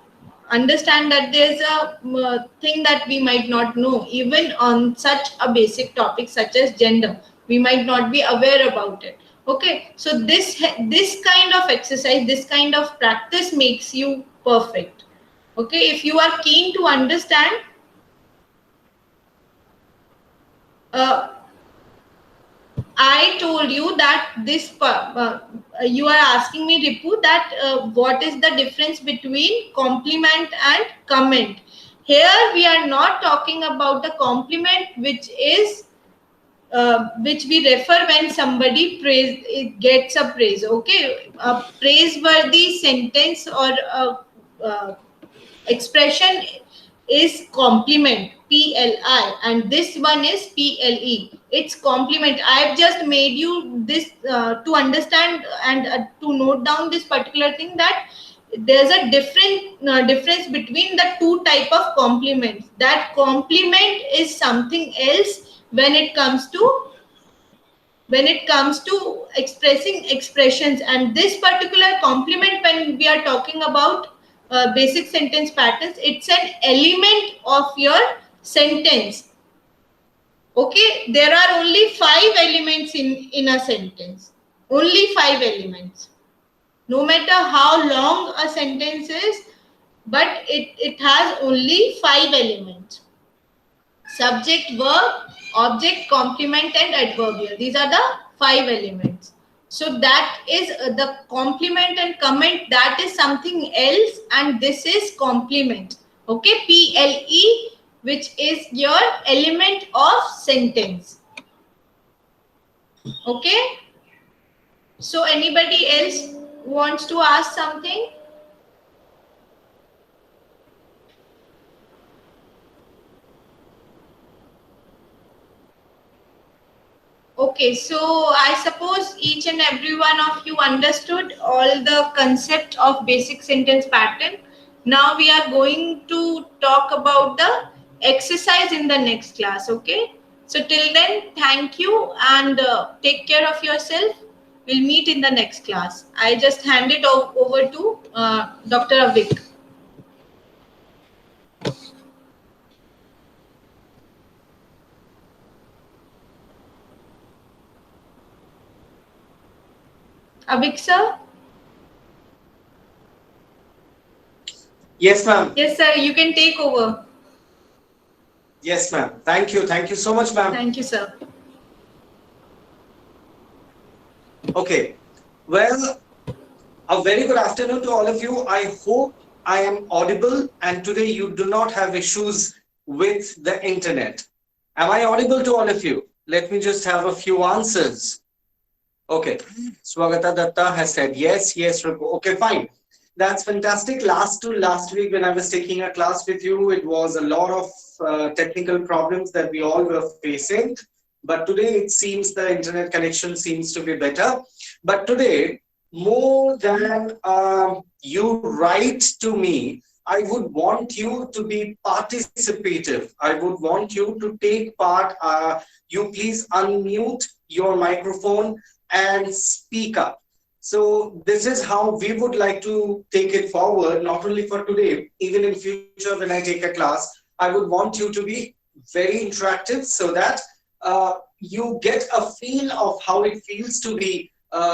understand that there's a thing that we might not know, even on such a basic topic such as gender. We might not be aware about it. Okay, so this kind of exercise, this kind of practice makes you perfect. Okay, if you are keen to understand, I told you that this you are asking me, Ripu, that what is the difference between compliment and comment. Here we are not talking about the compliment, which is which we refer when somebody gets a praise. Okay, a praiseworthy sentence or expression is compliment, PLI, and this one is PLE. It's compliment. I have just made you this to understand and to note down this particular thing, that there's a difference between the two type of compliments. That compliment is something else when it comes to expressing expressions, and this particular compliment, when we are talking about basic sentence patterns, it's an element of your sentence. Okay, there are only 5 elements in a sentence, only 5 elements, no matter how long a sentence is, but it has only 5 elements: subject, verb, object, complement, and adverbial. These are the 5 elements. So that is the complement and comment, that is something else, and this is complement. Okay, PLE, which is your element of sentence. Okay, so anybody else wants to ask something? Okay, so I suppose each and every one of you understood all the concept of basic sentence pattern. Now we are going to talk about the exercise in the next class. Okay, so till then, thank you and take care of yourself. We'll meet in the next class. I just hand it over to Dr. Avik. Avik sir? Yes, ma'am. Yes, sir. You can take over. Yes, ma'am. Thank you. Thank you so much, ma'am. Thank you, sir. Okay. Well, a very good afternoon to all of you. I hope I am audible and today you do not have issues with the internet. Am I audible to all of you? Let me just have a few answers. Okay. Swagata Datta has said yes, yes. Okay, fine. That's fantastic. Last week when I was taking a class with you, it was a lot of technical problems that we all were facing. But today it seems the internet connection seems to be better. But today, more than you write to me, I would want you to be participative. I would want you to take part. You please unmute your microphone and speak up. So this is how we would like to take it forward, not only for today, even in future when I take a class, I would want you to be very interactive so that you get a feel of how it feels to be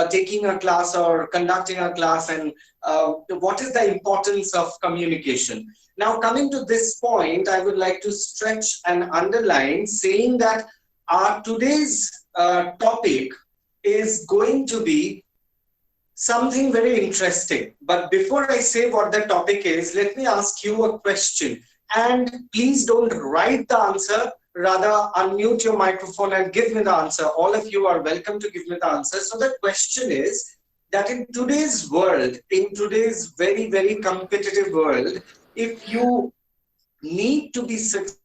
taking a class or conducting a class, and what is the importance of communication. Now, coming to this point, I would like to stretch and underline saying that our today's topic is going to be something very interesting. But before I say what the topic is, let me ask you a question. And please don't write the answer, rather unmute your microphone and give me the answer. All of you are welcome to give me the answer. So the question is that in today's world, in today's very, very competitive world, if you need to be successful,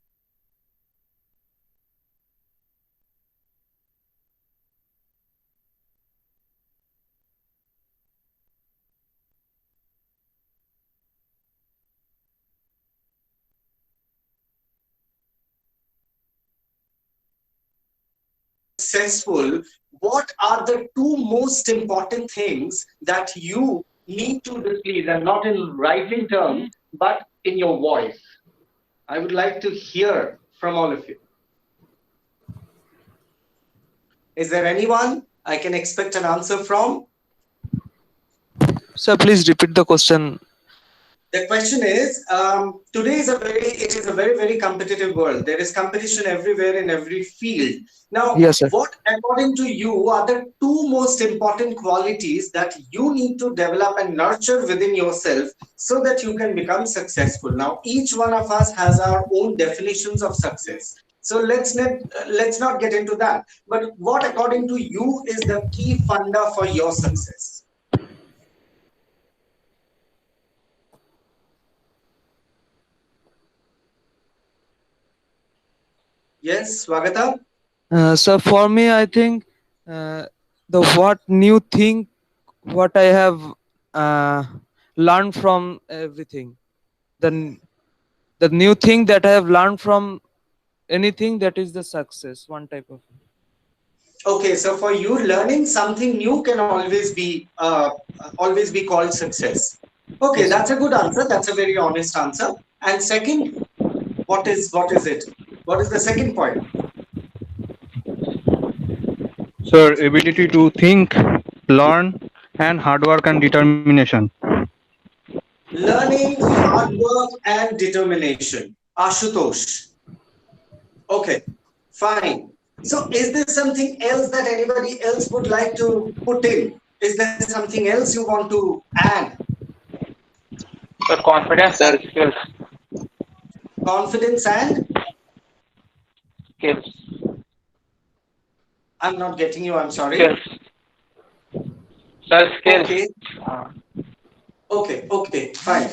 what are the two most important things that you need to display, and not in writing terms, but in your voice? I would like to hear from all of you. Is there anyone I can expect an answer from? Sir, please repeat the question. The question is, today is it is a very, very competitive world. There is competition everywhere in every field. Now, Yes, sir. what, according to you, are the two most important qualities that you need to develop and nurture within yourself so that you can become successful? Now, each one of us has our own definitions of success. So let's not get into that. But what, according to you, is the key funda for your success? Yes, Swagata? So for me, I think uh, the what new thing, what I have uh, learned from everything, the the new thing that I have learned from anything, that is the success. One type of. Okay, so for you, learning something new can always be called success. Okay, Yes, sir. that's a good answer. That's a very honest answer. And second, what is it? What is the second point? Sir, ability to think, learn, and hard work and determination. Learning, hard work, and determination. Ashutosh. Okay, fine. So, is there something else that anybody else would like to put in? Is there something else you want to add? So confidence Sir, and skills. Confidence and Skills. I'm not getting you. I'm sorry. Skills. Sir, skills. Okay, Uh, okay, fine.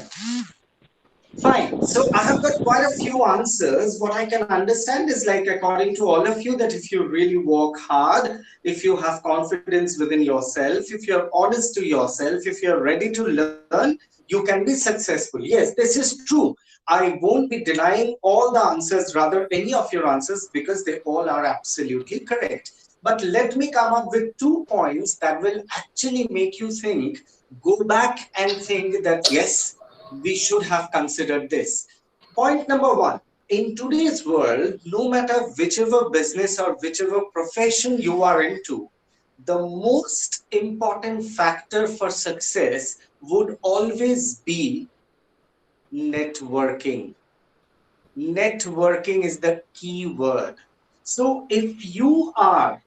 Fine. So I have got quite a few answers. What I can understand is, like, according to all of you, that if you really work hard, if you have confidence within yourself, if you're honest to yourself, if you're ready to learn, you can be successful. Yes, this is true. I won't be denying all the answers, rather any of your answers, because they all are absolutely correct. But let me come up with 2 points that will actually make you think, go back and think that yes, we should have considered this. Point number one, in today's world, no matter whichever business or whichever profession you are into, the most important factor for success would always be networking. Networking is the key word. So if you are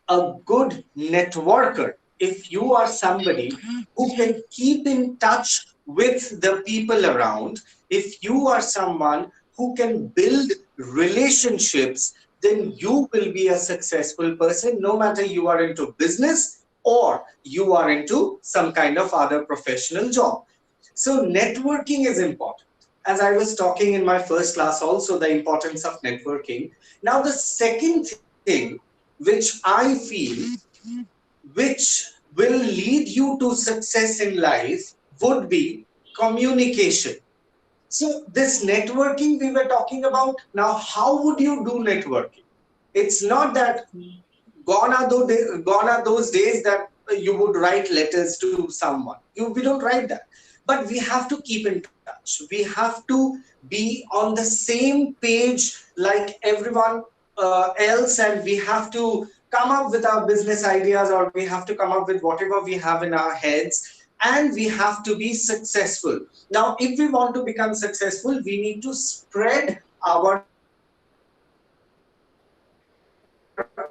a good networker, if you are somebody who can keep in touch with the people around, if you are someone who can build relationships, then you will be a successful person, no matter you are into business or you are into some kind of other professional job. So, networking is important. As I was talking in my first class, also the importance of networking. Now, the second thing which I feel which will lead you to success in life would be communication. So, this networking we were talking about, now, how would you do networking? It's not that gone are those days that you would write letters to someone. We don't write that. But we have to keep in touch. We have to be on the same page like everyone else, and we have to come up with our business ideas, or we have to come up with whatever we have in our heads, and we have to be successful. Now, if we want to become successful, we need to spread our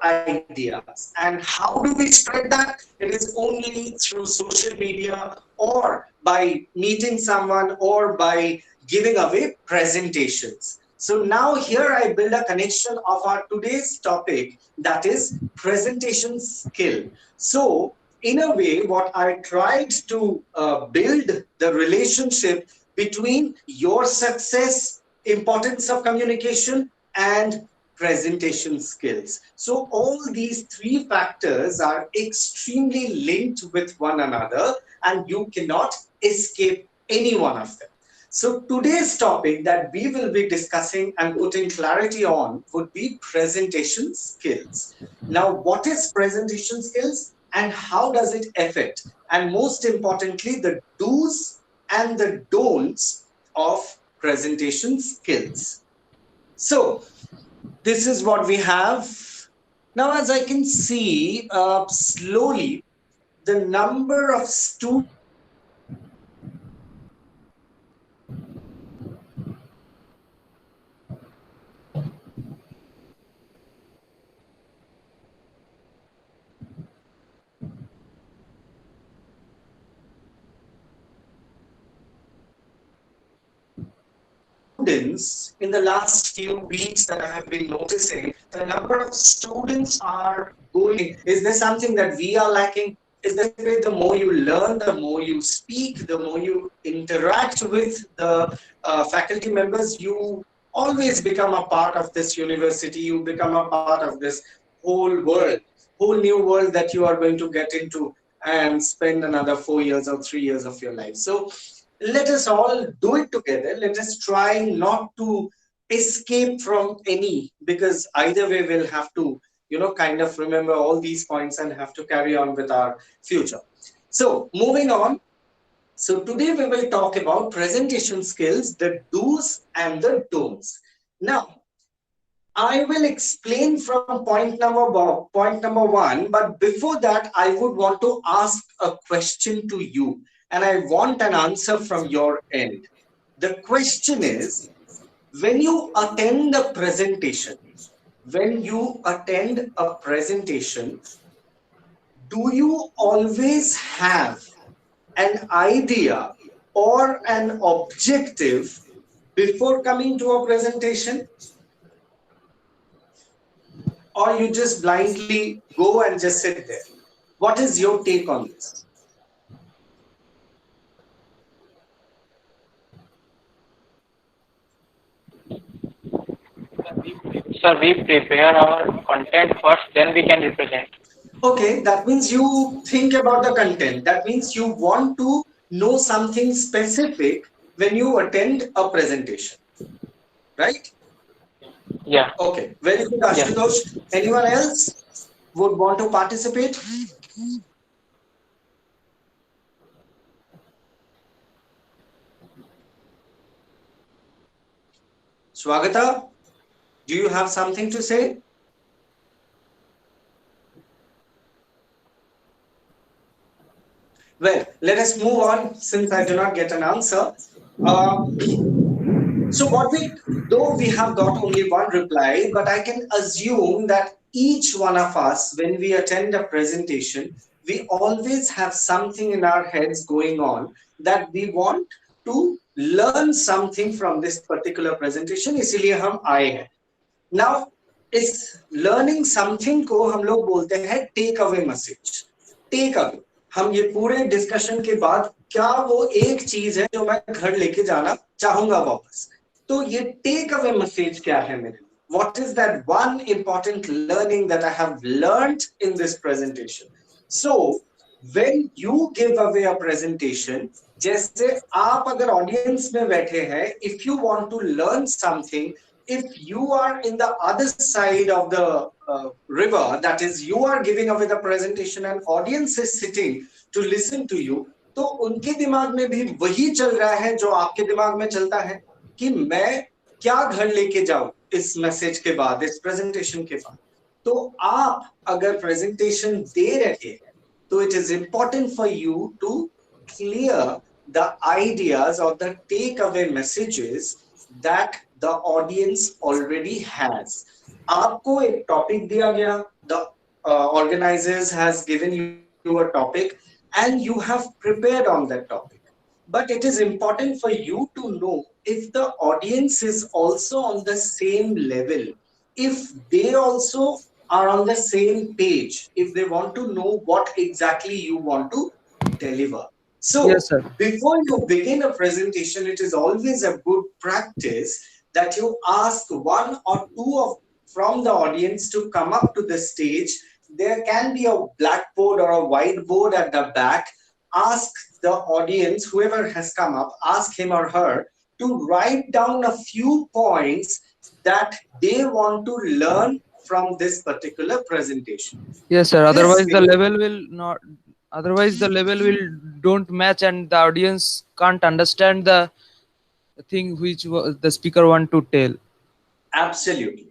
ideas. And how do we spread that? It is only through social media, or by meeting someone, or by giving away presentations. So now here I build a connection of our today's topic, that is presentation skill. So in a way, what I tried to build the relationship between your success, importance of communication, and presentation skills. So all these three factors are extremely linked with one another, and you cannot escape any one of them. So today's topic that we will be discussing and putting clarity on would be presentation skills. Now, what is presentation skills and how does it affect? And most importantly, the do's and the don'ts of presentation skills. So, this is what we have. Now, as I can see, slowly the number of students students in the last few weeks that I have been noticing, the number of students are going. Is there something that we are lacking? Is there the more you learn, the more you speak, the more you interact with the faculty members, you always become a part of this university. You become a part of this whole world, whole new world that you are going to get into and spend another 4 years or 3 years of your life. So let us all do it together. Let us try not to escape from any, because either way we'll have to, kind of remember all these points and have to carry on with our future. So moving on. So today we will talk about presentation skills, the do's and the don'ts. Now, I will explain from point number one, but before that, I would want to ask a question to you, and I want an answer from your end. The question is, when you attend a presentation, do you always have an idea or an objective before coming to a presentation? Or you just blindly go and just sit there? What is your take on this? Sir, we prepare our content first, then we can represent. Okay, that means you think about the content. That means you want to know something specific when you attend a presentation, right? Yeah. Okay, very good, Ashutosh. Anyone else would want to participate? Swagata, do you have something to say? Well, let us move on since I do not get an answer. So though we have got only one reply, but I can assume that each one of us, when we attend a presentation, we always have something in our heads going on that we want to learn something from this particular presentation. इसीलिए हम आए हैं. Now, इस learning something को हम लोग बोलते हैं take away message. Take away. हम ये पूरे डिस्कशन के बाद क्या वो एक चीज है जो मैं घर लेके जाना चाहूंगा वापस. तो ये टेक अवे मैसेज क्या है मेरे लिए? What is that one important learning that I have learned in this presentation? So when you give away a presentation, जैसे आप अगर ऑडियंस में बैठे हैं, if you want to learn something, if you are in the other side of the river, that is, you are giving away the presentation and audience is sitting to listen to you, तो उनके दिमाग में भी वही चल रहा है जो आपके दिमाग में चलता है कि मैं क्या घर लेके जाऊं इस मैसेज के बाद, इस प्रेजेंटेशन के बाद. तो आप अगर प्रेजेंटेशन दे रहे हैं, तो it is important for you to clear the ideas or the takeaway messages that the audience already has. आपको एक टॉपिक दिया गया, the organizers has given you a topic and you have prepared on that topic. But it is important for you to know if the audience is also on the same level, if they also are on the same page, if they want to know what exactly you want to deliver. So Yes, sir. before you begin a presentation, it is always a good practice that you ask one or two from the audience to come up to the stage. There can be a blackboard or a whiteboard at the back. Ask the audience, whoever has come up, ask him or her to write down a few points that they want to learn from this particular presentation. Yes, sir. This Otherwise, the way- level will not. Otherwise, the level will don't match, and the audience can't understand the thing which the speaker want to tell. Absolutely.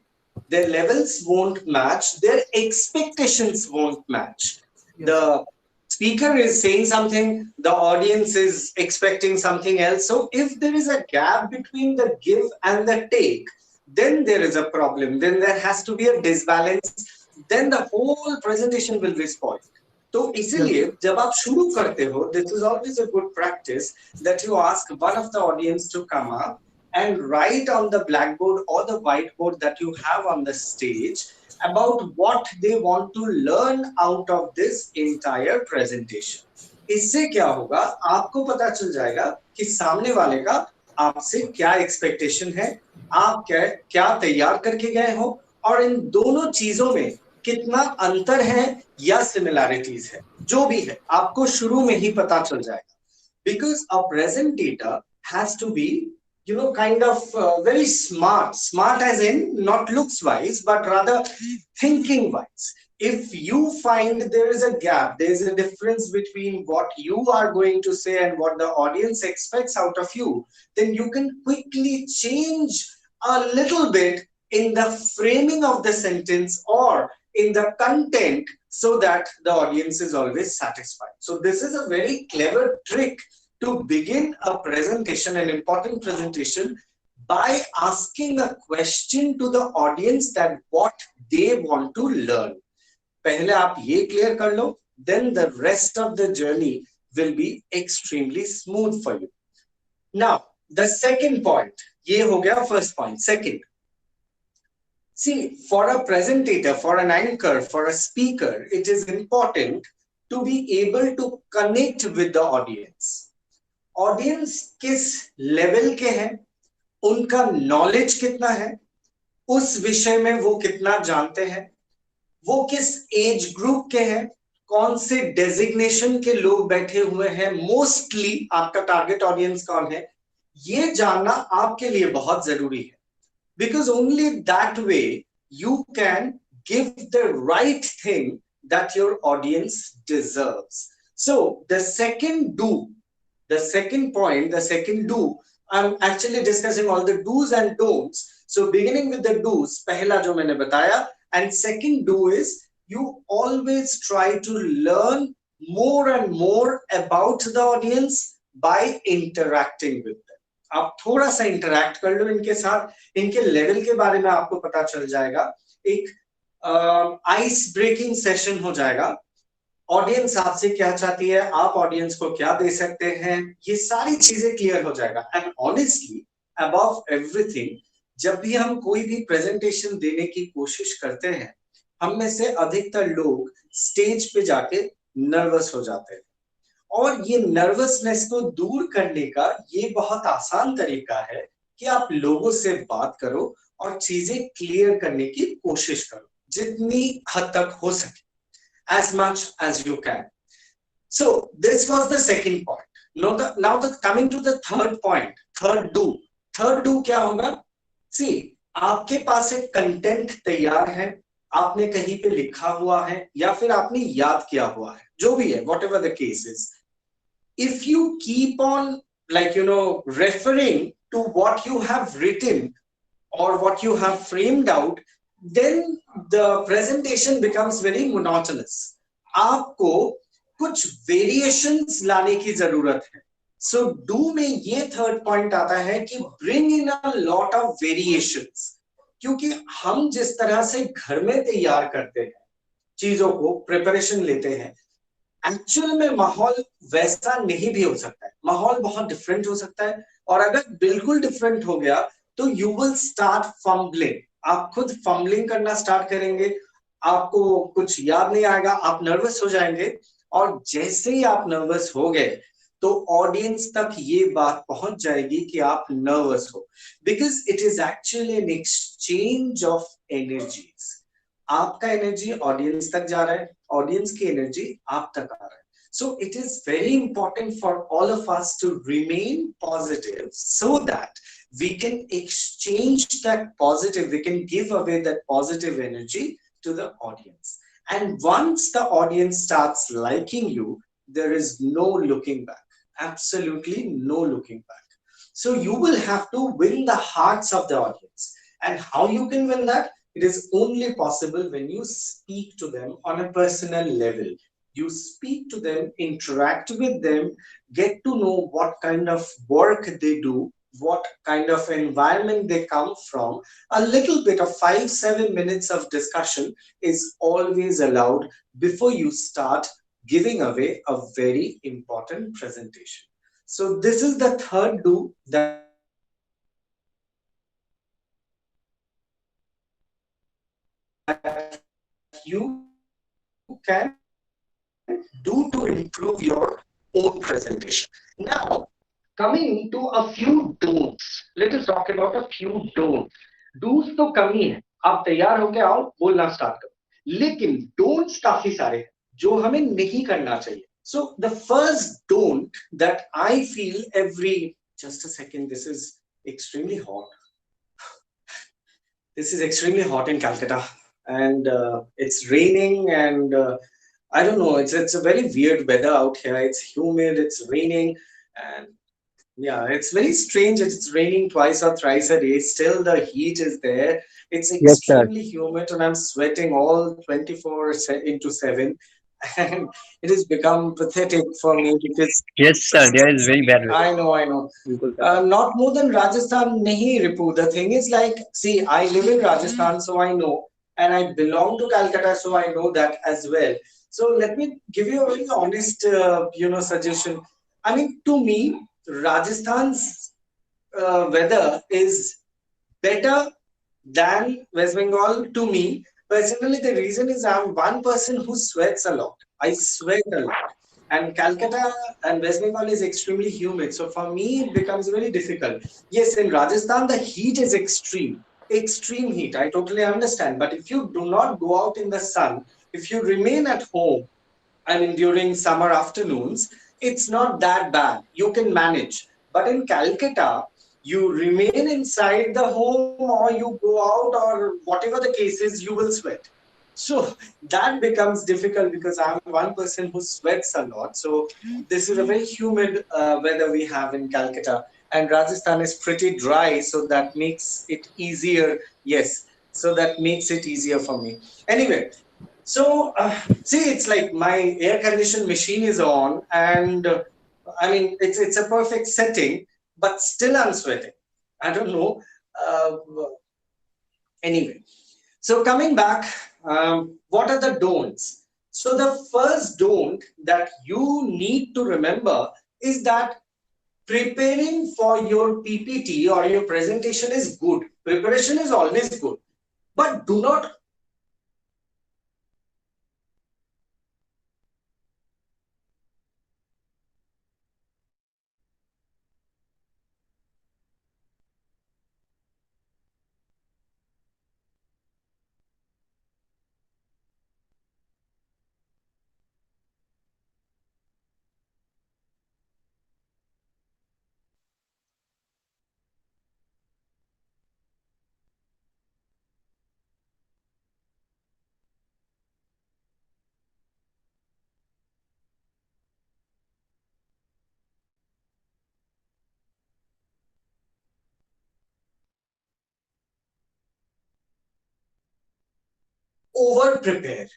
Their levels won't match, their expectations won't match. Yes. The speaker is saying something, the audience is expecting something else. So if there is a gap between the give and the take, then there is a problem. Then there has to be a disbalance. Then the whole presentation will be spoiled. तो इसीलिए जब आप शुरू करते हो, this is always a good practice that you ask one of the audience to come up and write on the blackboard or the whiteboard that you have on the stage about what they want to learn out of this entire presentation. इससे क्या होगा, आपको पता चल जाएगा कि सामने वाले का आपसे क्या एक्सपेक्टेशन है, आप क्या तैयार करके गए हो, और इन दोनों चीजों में कितना अंतर है या सिमिलैरिटीज है, जो भी है आपको शुरू में ही पता चल जाएगा. Because a presentator has to be, kind of very smart as in not looks wise, but rather thinking wise. If you find there is a gap, there is a difference between what you are going to say and what the audience expects out of you, then you can quickly change a little bit in the framing of the sentence or in the content so that the audience is always satisfied. So this is a very clever trick to begin a presentation, an important presentation, by asking a question to the audience that what they want to learn. पहले आप ये clear कर लो, then the rest of the journey will be extremely smooth for you. Now, the second point, ये हो गया first point. Second, see, for a presentator, for an anchor, for a speaker, it is important to be able to connect with the audience. Audience किस level के हैं, उनका knowledge कितना है, उस विषय में वो कितना जानते हैं, वो किस एज ग्रुप के हैं, कौन से डेजिग्नेशन के लोग बैठे हुए हैं, मोस्टली आपका टारगेट ऑडियंस कौन है, ये जानना आपके लिए बहुत जरूरी है. Because only that way you can give the right thing that your audience deserves. So the second do, the second point, the second do, I'm actually discussing all the do's and don'ts. So beginning with the do's, पहला जो मैंने बताया, and second do is you always try to learn more and more about the audience by interacting with them. आप थोड़ा सा interact कर लो इनके साथ, इनके level के बारे में आपको पता चल जाएगा, एक ice breaking session हो जाएगा. ऑडियंस आपसे क्या चाहती है, आप ऑडियंस को क्या दे सकते हैं, ये सारी चीजें क्लियर हो जाएगा. एंड ऑनेस्टली अबव एवरीथिंग, जब भी हम कोई भी प्रेजेंटेशन देने की कोशिश करते हैं, हम में से अधिकतर लोग स्टेज पे जाके नर्वस हो जाते हैं. और ये नर्वसनेस को दूर करने का ये बहुत आसान तरीका है कि आप लोगों से बात करो और चीजें क्लियर करने की कोशिश करो जितनी हद तक हो सके, as much as you can. So this was the second point. Now coming to the third point, third do. Third do क्या होगा? See, आपके पास एक कंटेंट तैयार है, आपने कहीं पे लिखा हुआ है या फिर आपने याद किया हुआ है, जो भी है, whatever the case is. If you keep on referring to what you have written or what you have framed out, then the presentation becomes very monotonous. आपको कुछ variations लाने की जरूरत है. So do में ये third point आता है कि bring in a lot of variations. क्योंकि हम जिस तरह से घर में तैयार करते हैं चीजों को, प्रिपरेशन लेते हैं, एक्चुअल में माहौल वैसा नहीं भी हो सकता है. माहौल बहुत डिफरेंट हो सकता है, और अगर बिल्कुल डिफरेंट हो गया तो यू विल स्टार्ट फंबलिंग. आप खुद फंबलिंग करना स्टार्ट करेंगे, आपको कुछ याद नहीं आएगा, आप नर्वस हो जाएंगे. और जैसे ही आप नर्वस हो गए तो ऑडियंस तक ये बात पहुंच जाएगी कि आप नर्वस हो, because it is actually an exchange of energies. आपका एनर्जी ऑडियंस तक जा रहा है, ऑडियंस की एनर्जी आप तक आ रहा है. So it is very important for all of us to remain positive so that we can exchange that positive, we can give away that positive energy to the audience. And once the audience starts liking you, there is no looking back. Absolutely no looking back. So you will have to win the hearts of the audience. And how you can win that? It is only possible when you speak to them on a personal level. You speak to them, interact with them, get to know what kind of work they do, what kind of environment they come from. A little bit of 5-7 minutes of discussion is always allowed before you start giving away a very important presentation. So this is the third do that that you can do to improve your own presentation. Now, coming to a few don'ts, let us talk about a few don'ts. Do's तो कमी है, आप तैयार होके आओ, बोलना start करो, लेकिन डोंट्स काफी सारे हैं जो हमें नहीं करना चाहिए. So the first don't that I feel every, just a second, this is extremely hot. This is extremely hot in Calcutta, and it's raining, and I don't know. It's a very weird weather out here. It's humid. It's raining, and yeah, it's very strange. It's raining twice or thrice a day. Still, the heat is there. It's Yes, sir. extremely humid, and I'm sweating all 24 into 7. And it has become pathetic for me because Yes, sir. There is very bad weather. I know, I know. Not more than Rajasthan, nahi, Ripu. The thing is, like, see, I live in Rajasthan, so I know, and I belong to Calcutta, so I know that as well. So let me give you a very honest, suggestion. I mean, to me, Rajasthan's weather is better than West Bengal to me. Personally, the reason is I'm one person who sweats a lot. I sweat a lot. And Calcutta and West Bengal is extremely humid. So for me, it becomes very difficult. Yes, in Rajasthan, the heat is extreme heat. I totally understand. But if you do not go out in the sun, if you remain at home, I mean, during summer afternoons, it's not that bad. You can manage. But in Calcutta, you remain inside the home or you go out or whatever the case is, you will sweat. So that becomes difficult because I'm one person who sweats a lot. So this is a very humid weather we have in Calcutta, and Rajasthan is pretty dry. So that makes it easier. Yes. So that makes it easier for me. Anyway, so see, it's like my air conditioned machine is on, and I mean, it's a perfect setting, but still I'm sweating. I don't know. Anyway, so coming back, what are the don'ts? So the first don't that you need to remember is that preparing for your PPT or your presentation is good. Preparation is always good, but do not over prepare.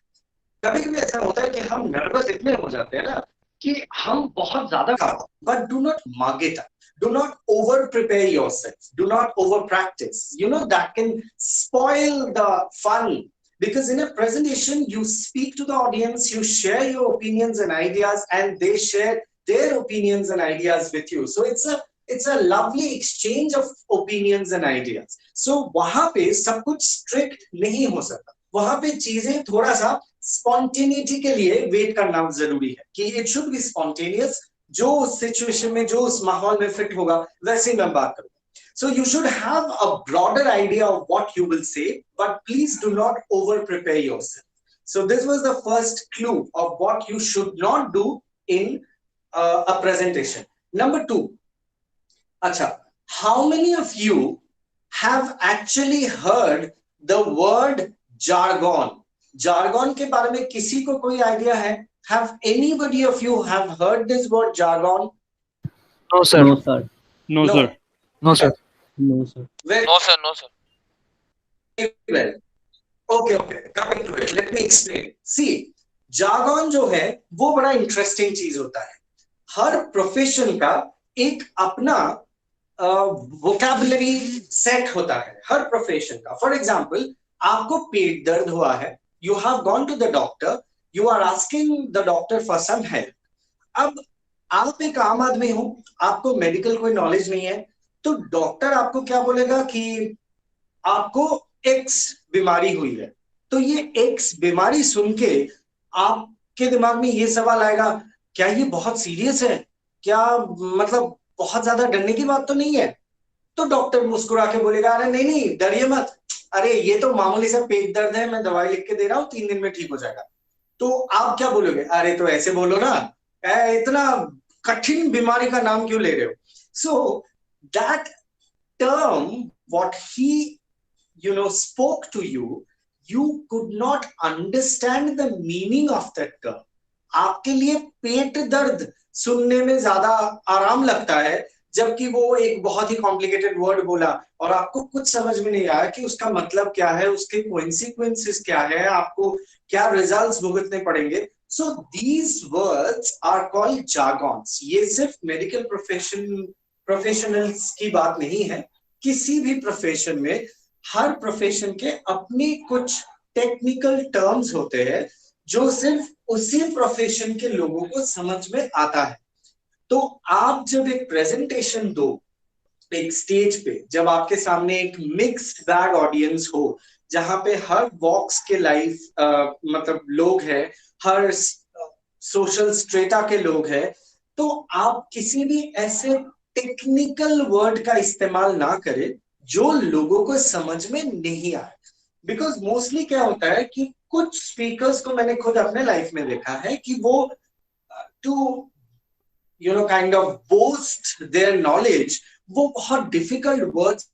कभी कभी ऐसा होता है कि हम nervous इतने हो जाते हैं ना कि हम बहुत ज्यादा खाओ, but do not mug it up. Do not over prepare yourself. Do not over practice. You know, that can spoil the fun. Because in a presentation, you speak to the audience, you share your opinions and ideas, and they share their opinions and ideas with you. So it's a lovely exchange of opinions and ideas. So वहां पे सब कुछ strict नहीं हो सकता. वहां पे चीजें थोड़ा सा स्पॉन्टेनिटी के लिए वेट करना जरूरी है कि इट शुड बी स्पॉन्टेनियस. जो उस सिचुएशन में, जो उस माहौल में फिट होगा, वैसे मैं बात करूंगा. So you should have a broader idea of what you will say, but please do not over prepare yourself. So this was the first clue of what you should not do in a presentation. Number 2. Acha, how many of you have actually heard the word jargon? Jargon के बारे में किसी को कोई idea है? Have anybody of you have heard this word jargon? No, sir. No, sir. No, sir. No, sir. No, sir. Very No, sir. No, sir. well. Okay. Coming to it, let me explain. See, jargon जो है वो बड़ा interesting चीज होता है. हर profession का एक अपना वोकैबुलरी सेट होता है हर प्रोफेशन का. फॉर एग्जाम्पल, आपको पेट दर्द हुआ है, you have gone to the doctor, you are asking the doctor for some help. अब आप एक आम आदमी हो, आपको मेडिकल कोई नॉलेज नहीं है, तो डॉक्टर आपको क्या बोलेगा कि आपको एक्स बीमारी हुई है, तो ये एक्स बीमारी सुन के आपके दिमाग में ये सवाल आएगा, क्या ये बहुत सीरियस है? क्या मतलब बहुत ज्यादा डरने की बात तो नहीं है? तो डॉक्टर मुस्कुरा के बोलेगा, अरे नहीं नहीं डरिए मत, अरे ये तो मामूली सा पेट दर्द है, मैं दवाई लिख के दे रहा हूँ, 3 दिन में ठीक हो जाएगा। तो आप क्या बोलोगे? अरे तो ऐसे बोलो ना, इतना कठिन बीमारी का नाम क्यों ले रहे हो? So that term what he spoke to you could not understand the meaning of that term. आपके लिए पेट दर्द सुनने में ज्यादा आराम लगता है, जबकि वो एक बहुत ही कॉम्प्लिकेटेड वर्ड बोला और आपको कुछ समझ में नहीं आया कि उसका मतलब क्या है, उसके कॉन्सिक्वेंसेस क्या है, आपको क्या रिजल्ट्स भुगतने पड़ेंगे। So these words are called jargons. ये सिर्फ मेडिकल प्रोफेशनल्स की बात नहीं है, किसी भी प्रोफेशन में, हर प्रोफेशन के अपने कुछ टेक्निकल टर्म्स होते हैं जो सिर्फ उसी प्रोफेशन के लोगों को समझ में आता है। तो आप जब एक प्रेजेंटेशन दो एक स्टेज पे, जब आपके सामने एक मिक्स्ड बैग ऑडियंस हो, जहां पे हर वॉक्स के लाइफ मतलब लोग हैं, हर सोशल स्ट्रेटा के लोग हैं, तो आप किसी भी ऐसे टेक्निकल वर्ड का इस्तेमाल ना करें जो लोगों को समझ में नहीं आए। बिकॉज मोस्टली क्या होता है कि कुछ स्पीकर्स को मैंने खुद अपने लाइफ में देखा है कि वो to kind of boast their knowledge, वो बहुत difficult words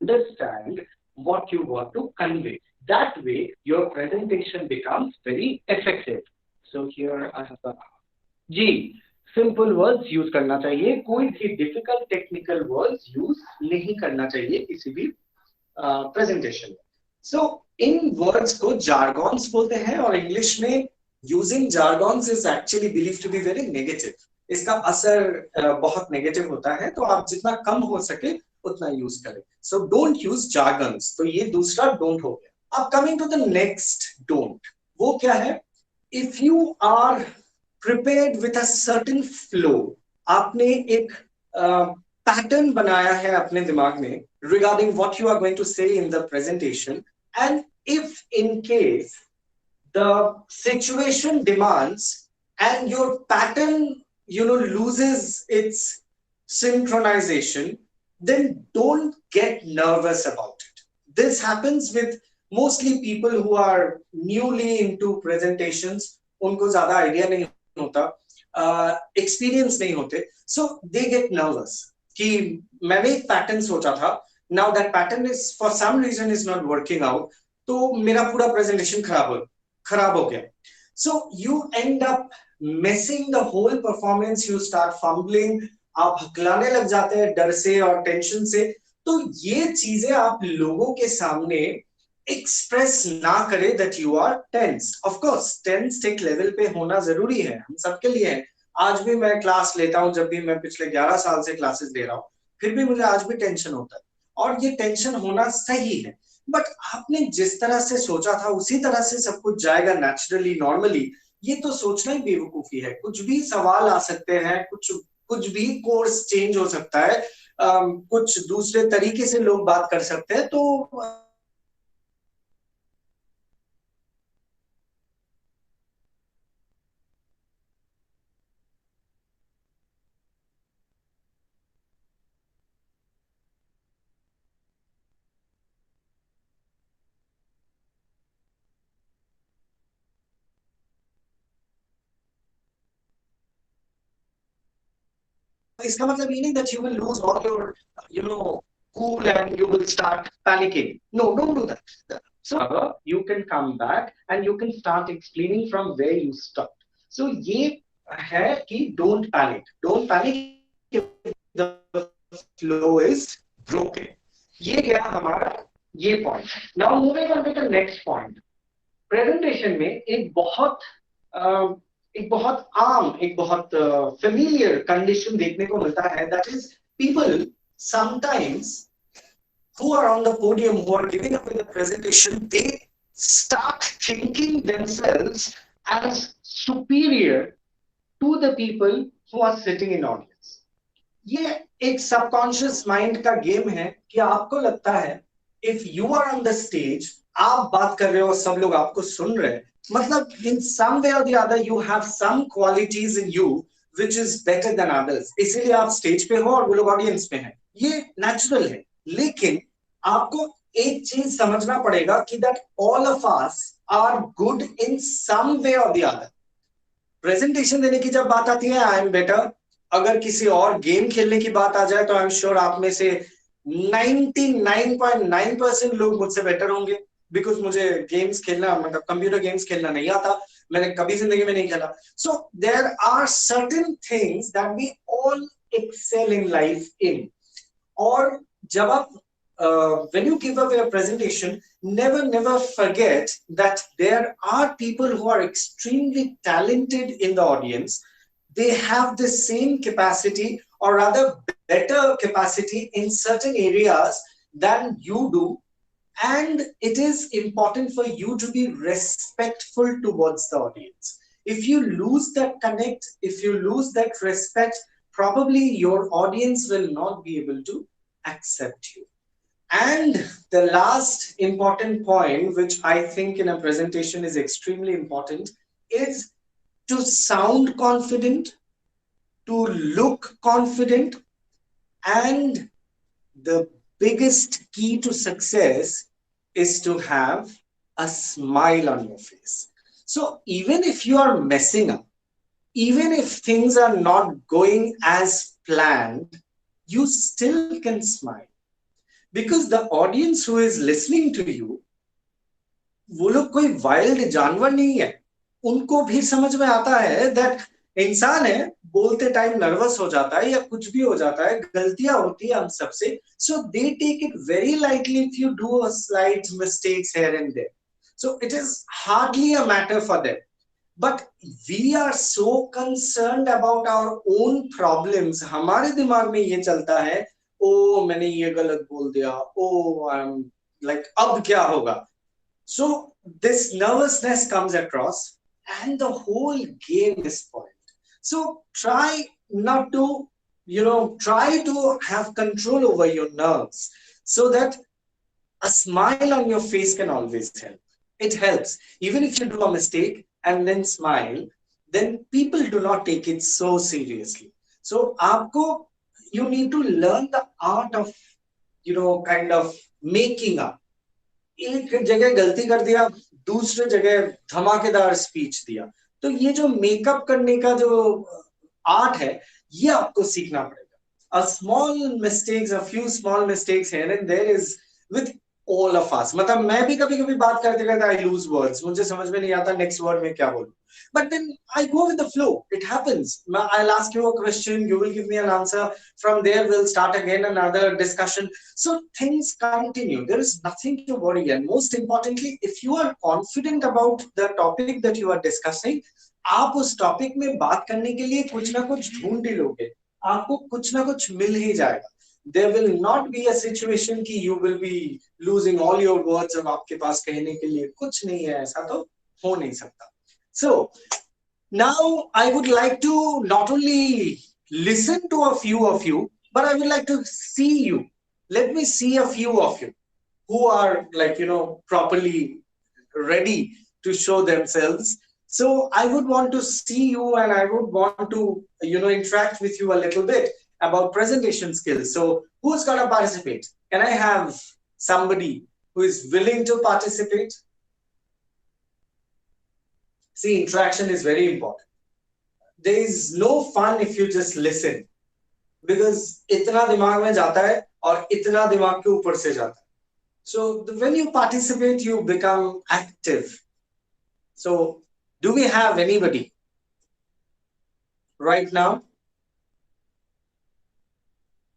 understand what you want to convey. That way, your presentation becomes very effective. So here I have the जी, सिंपल वर्ड्स यूज करना चाहिए, कोई भी डिफिकल्ट टेक्निकल वर्ड्स यूज नहीं करना चाहिए किसी भी प्रेजेंटेशन में। सो इन वर्ड्स को जार्गन्स बोलते हैं और इंग्लिश में using jargons is actually believe to be very negative. इसका असर बहुत नेगेटिव होता है, तो आप जितना कम हो सके उतना यूज करें। So don't use jargons. तो ये दूसरा डोंट हो गया। अब coming to the next don't, वो क्या है? If you are prepared with a certain flow, आपने एक पैटर्न बनाया है अपने दिमाग में regarding what you are going to say in the presentation, and if in case the situation demands and your pattern loses its synchronization, then don't get nervous about it. This happens with mostly people who are newly into presentations, उनको ज्यादा idea नहीं होता, experience नहीं होते, सो they get nervous कि मैंने एक pattern सोचा था, now that pattern is for some reason is not working out, तो मेरा पूरा प्रेजेंटेशन खराब हो गया। So you end up missing the whole performance, you start fumbling, आप हकलाने लग जाते हैं डर से और टेंशन से। तो ये चीजें आप लोगों के सामने एक्सप्रेस ना करे that you are tense. Of course tense एक लेवल पे होना जरूरी है, हम सबके लिए है। आज भी मैं क्लास लेता हूं, जब भी मैं पिछले 11 साल से क्लासेस ले रहा हूं, फिर भी मुझे आज भी टेंशन होता है, और ये टेंशन होना सही है। बट आपने जिस तरह से सोचा था उसी तरह से सब कुछ जाएगा नेचुरली, नॉर्मली, ये तो सोचना ही बेवकूफी है। कुछ भी सवाल आ सकते हैं, कुछ भी कोर्स चेंज हो सकता है, कुछ दूसरे तरीके से लोग बात कर सकते हैं। तो इसका मतलब ये नहीं that you will lose all your cool and you will start panicking. No, don't do that. So you can come back and you can start explaining from where you stopped. So ये है कि don't panic if the flow is broken. ये गया हमारा ये point. Now moving on to the next point. Presentation में एक बहुत आम, एक बहुत फेमिलियर कंडीशन देखने को मिलता है, that is people sometimes who are on the podium, who are giving up in the presentation, they start thinking themselves as superior to the people who are sitting in audience. ये एक subconscious mind का game है कि आपको लगता है if you are on the stage, आप बात कर रहे हो, सब लोग आपको सुन रहे हैं, मतलब इन सम वे और the other you have some qualities in you which is better than others, इसीलिए आप स्टेज पे हो और वो लोग ऑडियंस में है. ये नेचुरल है. लेकिन आपको एक चीज समझना पड़ेगा कि that all of us are good in some way और द अदर. प्रेजेंटेशन देने की जब बात आती है, आई एम बेटर. अगर किसी और गेम खेलने की बात आ जाए तो आई एम श्योर आप में से 99.9% लोग मुझसे बेटर होंगे, बिकॉज मुझे गेम्स खेलना, मतलब कंप्यूटर गेम्स खेलना नहीं आता, मैंने कभी जिंदगी में नहीं खेला. So there are certain things that we all excel in life in. और जब आप when you give away a presentation, never forget that there are people who are extremely talented in the audience. They have the same capacity, or rather better capacity in certain areas than you do, and it is important for you to be respectful towards the audience. If you lose that connect, if you lose that respect, probably your audience will not be able to accept you. And the last important point, which I think in a presentation is extremely important, is to sound confident, to look confident, and the biggest key to success is to have a smile on your face. So even if you are messing up, even if things are not going as planned, you still can smile. Because the audience who is listening to you, वो लोग कोई wild जानवर नहीं है. उनको भी समझ में आता है दैट इंसान है, बोलते टाइम नर्वस हो जाता है या कुछ भी हो जाता है, गलतियां होती है हम सबसे. So they take it very lightly if you do a slight mistakes here and there. So it is hardly a matter for them. But we are so concerned about our own problems. हमारे दिमाग में ये चलता है, ओ मैंने ये गलत बोल दिया, ओ आई एम लाइक अब क्या होगा. So this nervousness comes across and the whole game is spoiled. So try not to, try to have control over your nerves, so that a smile on your face can always help. It helps. Even if you do a mistake and then smile, then people do not take it so seriously. So aapko, you need to learn the art of, kind of making up. एक जगह गलती कर दिया, दूसरे जगह धमाकेदार speech दिया. तो ये जो मेकअप करने का जो आर्ट है, ये आपको सीखना पड़ेगा. A small mistakes, a few small mistakes here and there is with all of us. मतलब मैं भी कभी कभी बात करते करते I lose words, मुझे समझ में नहीं आता next word में क्या बोलूं. But then I go with the flow. It happens. I'll ask you a question, you will give me an answer. From there, we'll start again another discussion. So things continue. There is nothing to worry. And most importantly, if you are confident about the topic that you are discussing, आप उस topic में बात करने के लिए कुछ ना कुछ ढूंढ ही लोगे. आपको कुछ ना कुछ मिल ही जाएगा. There will not be a situation कि you will be losing all your words और आपके पास कहने के लिए कुछ नहीं है. ऐसा तो हो नहीं सकता. So now I would like to not only listen to a few of you, but I would like to see you. Let me see a few of you who are properly ready to show themselves. So I would want to see you, and I would want to interact with you a little bit about presentation skills. So who's gonna participate? Can I have somebody who is willing to participate? See, interaction is very important. There is no fun if you just listen, because इतना दिमाग में जाता है और इतना दिमाग के ऊपर से जाता है. So when you participate, you become active. So do we have anybody right now?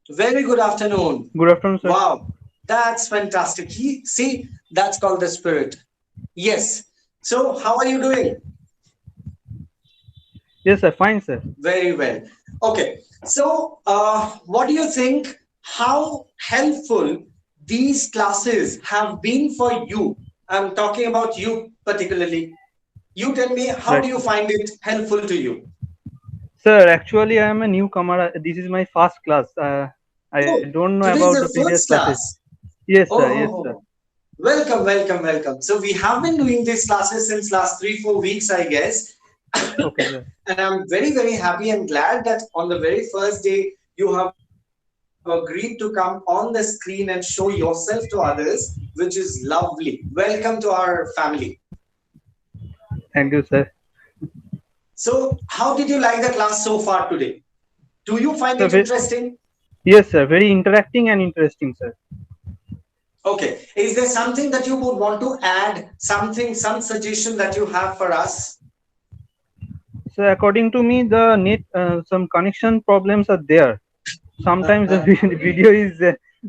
Very good afternoon. Good afternoon, sir. Wow, That's fantastic. See, that's called the spirit. Yes. So, how are you doing? Yes, sir. Fine, sir. Very well. Okay. So, what do you think? How helpful these classes have been for you? I'm talking about you particularly. You tell me, how Right. do you find it helpful to you? Sir, actually, I am a newcomer. This is my first class. I Oh, don't know today is about the the previous first classes. class. Yes, Oh, sir. oh, Yes, oh, sir. oh. Welcome, welcome, welcome. So we have been doing these classes since last 3, 4 weeks, I guess. Okay, sir. And I'm very, very happy and glad that on the very first day you have agreed to come on the screen and show yourself to others, which is lovely. Welcome to our family. Thank you, sir. So, how did you like the class so far today? Do you find So, it interesting? yes, sir. Very interacting and interesting, sir. Okay. Is there something that you would want to add? Something, some suggestion that you have for us? So, according to me, the net, some connection problems are there. Sometimes the video is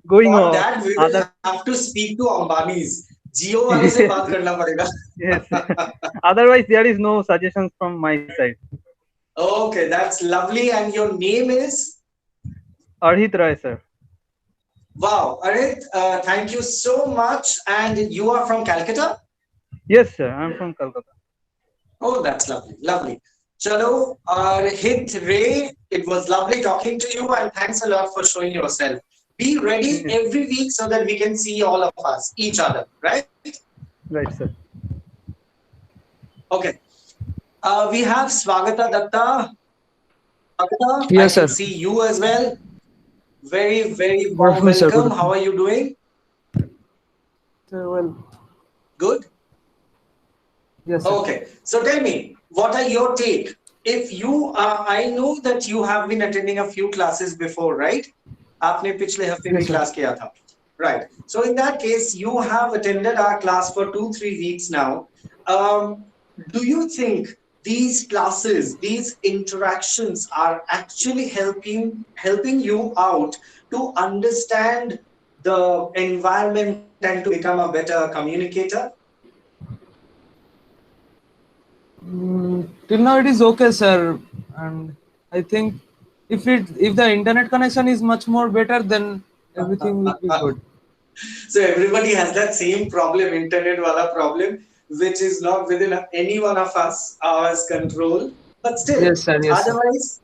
going For off. that, we will Other, have to speak to Ambani's. Jio वालों से बात करना पड़ेगा. yes. Otherwise, there is no suggestions from my side. Okay, that's lovely. And your name is? Arhit Rai, sir. Wow, Arit, thank you so much. And you are from Calcutta? Yes, sir. I'm from Kolkata. Oh, that's lovely, lovely. Chalo, Arhit Ray, it was lovely talking to you, and thanks a lot for showing yourself. Be ready every week so that we can see all of us, each other, right? Right, sir. Okay. We have Swagata Datta. Swagata, Yes, I can sir. see you as well. Very, very Good warm afternoon, sir. Good welcome. How are you doing? Well, Good? yes, sir. Okay. So tell me, what are your take? If you are, I know that you have been attending a few classes before, right? आपने पिछले हफ्ते भी Yes, sir. class किया था. Right. So in that case, you have attended our class for 2, 3 weeks now. Do you think these classes, these interactions are actually helping you out to understand the environment and to become a better communicator? Till now it is okay, sir. And I think if the internet connection is much more better, then everything will be good. So everybody has that same problem, internet wala problem, which is not within any one of us, ours control. But still, Yes, sir. Yes, sir. otherwise,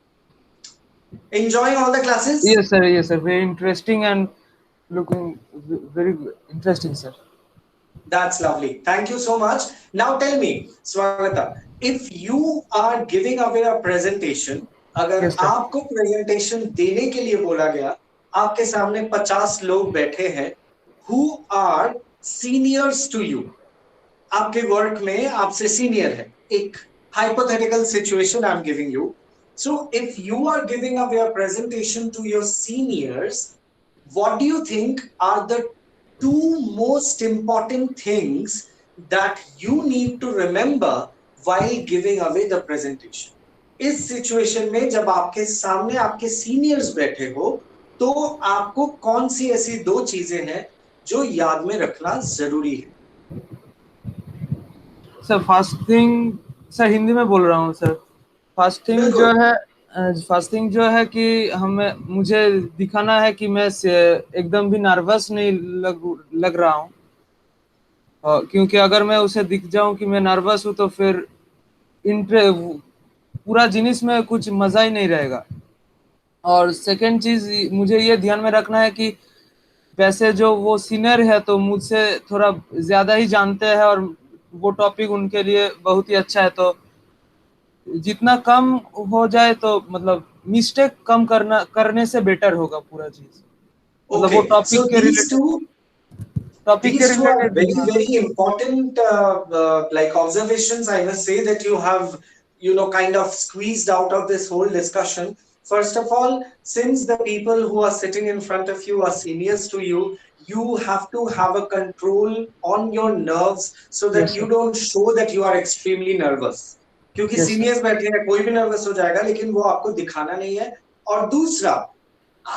enjoying all the classes? Yes, sir. Yes, sir. Very interesting and looking very interesting, sir. That's lovely. Thank you so much. Now tell me, Swagata, if you are giving away a presentation, अगर Yes, sir. आपको presentation देने के लिए बोला गया, आपके सामने 50 लोग बैठे हैं, who are seniors to you? आपके वर्क में आपसे सीनियर है. एक hypothetical situation I'm giving you. So if you are giving away a presentation to your seniors, what do you think are the 2 most important things that you need to remember while giving away the presentation? इस situation में जब आपके सामने आपके seniors बैठे हो, तो आपको कौन सी ऐसी 2 चीजें हैं जो याद में रखना जरूरी है? Sir first thing, sir Hindi में बोल रहा हूँ सर. फर्स्ट थिंग जो है, फर्स्ट थिंग जो है कि मुझे दिखाना है कि मैं एकदम भी नर्वस नहीं लग रहा हूँ. क्योंकि अगर मैं उसे दिख जाऊं कि मैं नर्वस हूँ तो फिर पूरा जिनिस में कुछ मजा ही नहीं रहेगा. और सेकंड चीज मुझे ये ध्यान में रखना है कि वैसे जो वो सीनियर है तो मुझसे थोड़ा ज्यादा ही जानते हैं और वो टॉपिक उनके लिए बहुत ही अच्छा है, तो जितना कम हो जाए तो मतलब मिस्टेक कम करने से बेटर होगा पूरा चीज. मतलब वो टॉपिक के related These two are very, very important like observations. I must say that you have, kind of squeezed out of this whole discussion. First of all, since the people who are sitting in front of you are seniors to you, you have to have a control on your nerves so that Yes, you sir. don't show that you are extremely nervous. क्योंकि Yes, sir. Seniors बैठे हैं, कोई भी nervous हो जाएगा, लेकिन वो आपको दिखाना नहीं है. और दूसरा,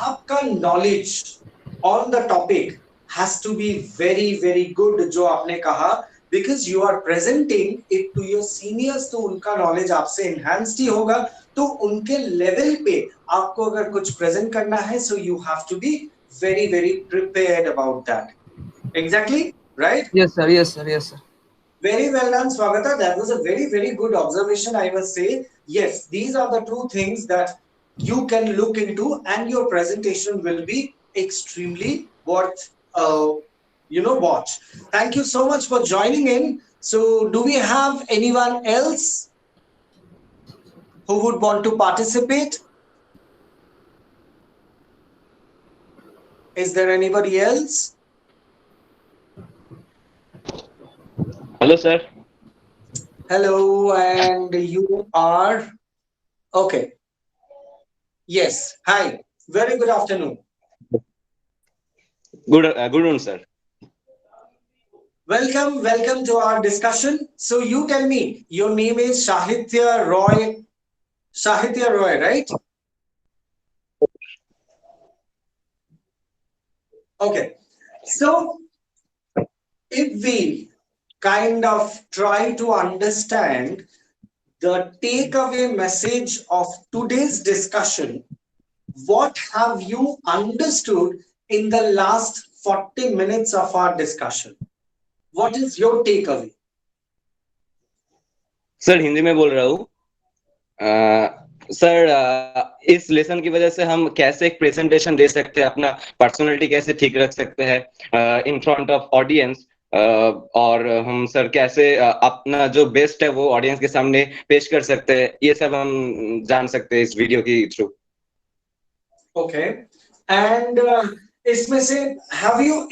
आपका knowledge on the topic has to be very very good, जो आपने कहा, because you are presenting it to your seniors, तो उनका knowledge आपसे enhanced ही होगा, तो उनके level पे आपको अगर कुछ present करना है, so you have to be very very prepared about that. Exactly, right? Yes, sir. Yes, sir. Yes, sir. Very well done, Swagata. That was a very, very good observation, I must say. Yes, these are the two things that you can look into, and your presentation will be extremely worth, watch. Thank you so much for joining in. So, do we have anyone else who would want to participate? Is there anybody else? Hello, sir. Hello, and you are okay. Yes. Hi. Very good afternoon. Good afternoon, sir. Welcome to our discussion. So you tell me, your name is Shahitya Roy. Shahitya Roy, right? Okay. So if we kind of try to understand the takeaway message of today's discussion, what have you understood in the last 40 minutes of our discussion? What is your takeaway? Sir Hindi में बोल रहा हूँ। Sir इस lesson की वजह से हम कैसे एक प्रेजेंटेशन दे सकते हैं, अपना पर्सनालिटी कैसे ठीक रख सकते हैं इन फ्रंट ऑफ ऑडियंस, और हम सर कैसे अपना जो बेस्ट है वो ऑडियंस के सामने पेश कर सकते हैं, ये सब हम जान सकते हैं इस वीडियो के थ्रू। ओके, एंड इसमें से have you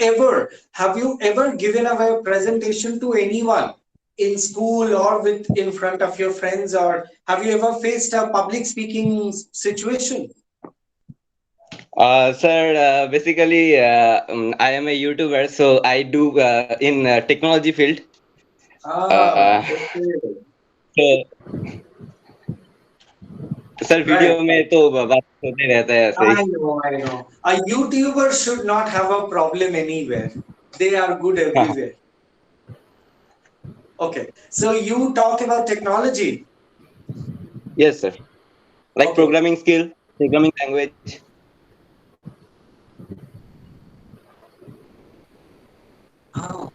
ever given a presentation to anyone in school or in front of your friends, or have you ever faced a public speaking situation? Sir, basically, I am a YouTuber, so I do in technology field. Sir video में तो बात होते रहता है ऐसे ही। I know. A YouTuber should not have a problem anywhere. They are good everywhere. Okay, so you talk about technology. Yes, sir. Like Okay. programming skill, programming language. Oh.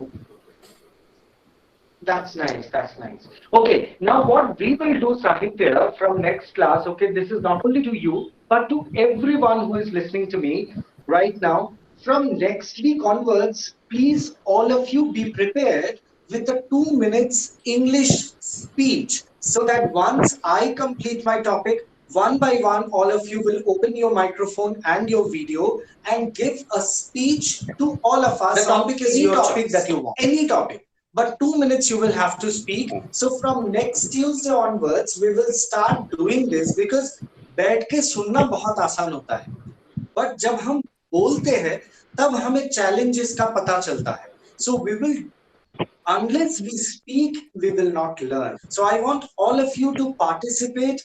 That's nice. That's nice. Okay, now what we will do, Sahitya, from next class, okay, this is not only to you, but to everyone who is listening to me right now. From next week onwards, please, all of you be prepared with a 2 minutes English speech, so that once I complete my topic, one by one, all of you will open your microphone and your video and give a speech to all of us. The topic is your topic that you want. Any topic. But 2 minutes you will have to speak. So from next Tuesday onwards, we will start doing this, because बैठ के सुनना बहुत आसान होता है, but जब हम बोलते हैं तब हमें challenges का पता चलता है. So we will, unless we speak, we will not learn. So I want all of you to participate.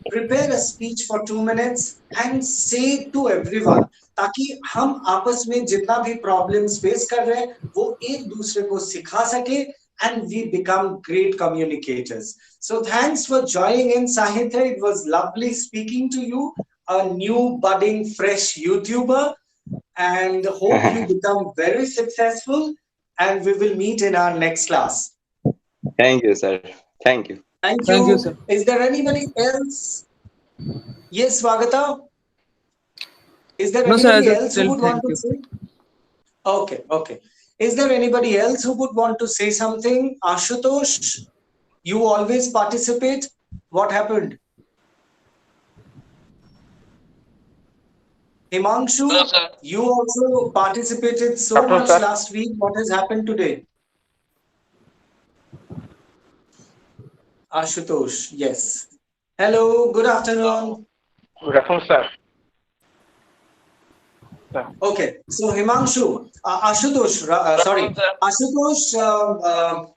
Prepare a speech for 2 minutes and say it to everyone, ताकि हम आपस में जितना भी problems face कर रहे हैं वो एक दूसरे को सिखा सके, and we become great communicators. So thanks for joining in, Sahitya. It was lovely speaking to you, a new budding fresh YouTuber, and hope you become very successful, and we will meet in our next class. Thank you, sir. Thank you. Thank Thank you. you, sir. Is there anybody else? Yes, Swagata. Is there No, sir, anybody I just else who tell would want thank to you. say? Okay, okay. Is there anybody else who would want to say something? Ashutosh, you always participate. What happened? Himanshu, Hello, sir. you also participated so Afternoon, much sir. last week. What has happened today? Ashutosh, yes. Hello, good afternoon. Good afternoon, sir. Okay, so Himanshu, Ashutosh, sorry, Good afternoon, Ashutosh,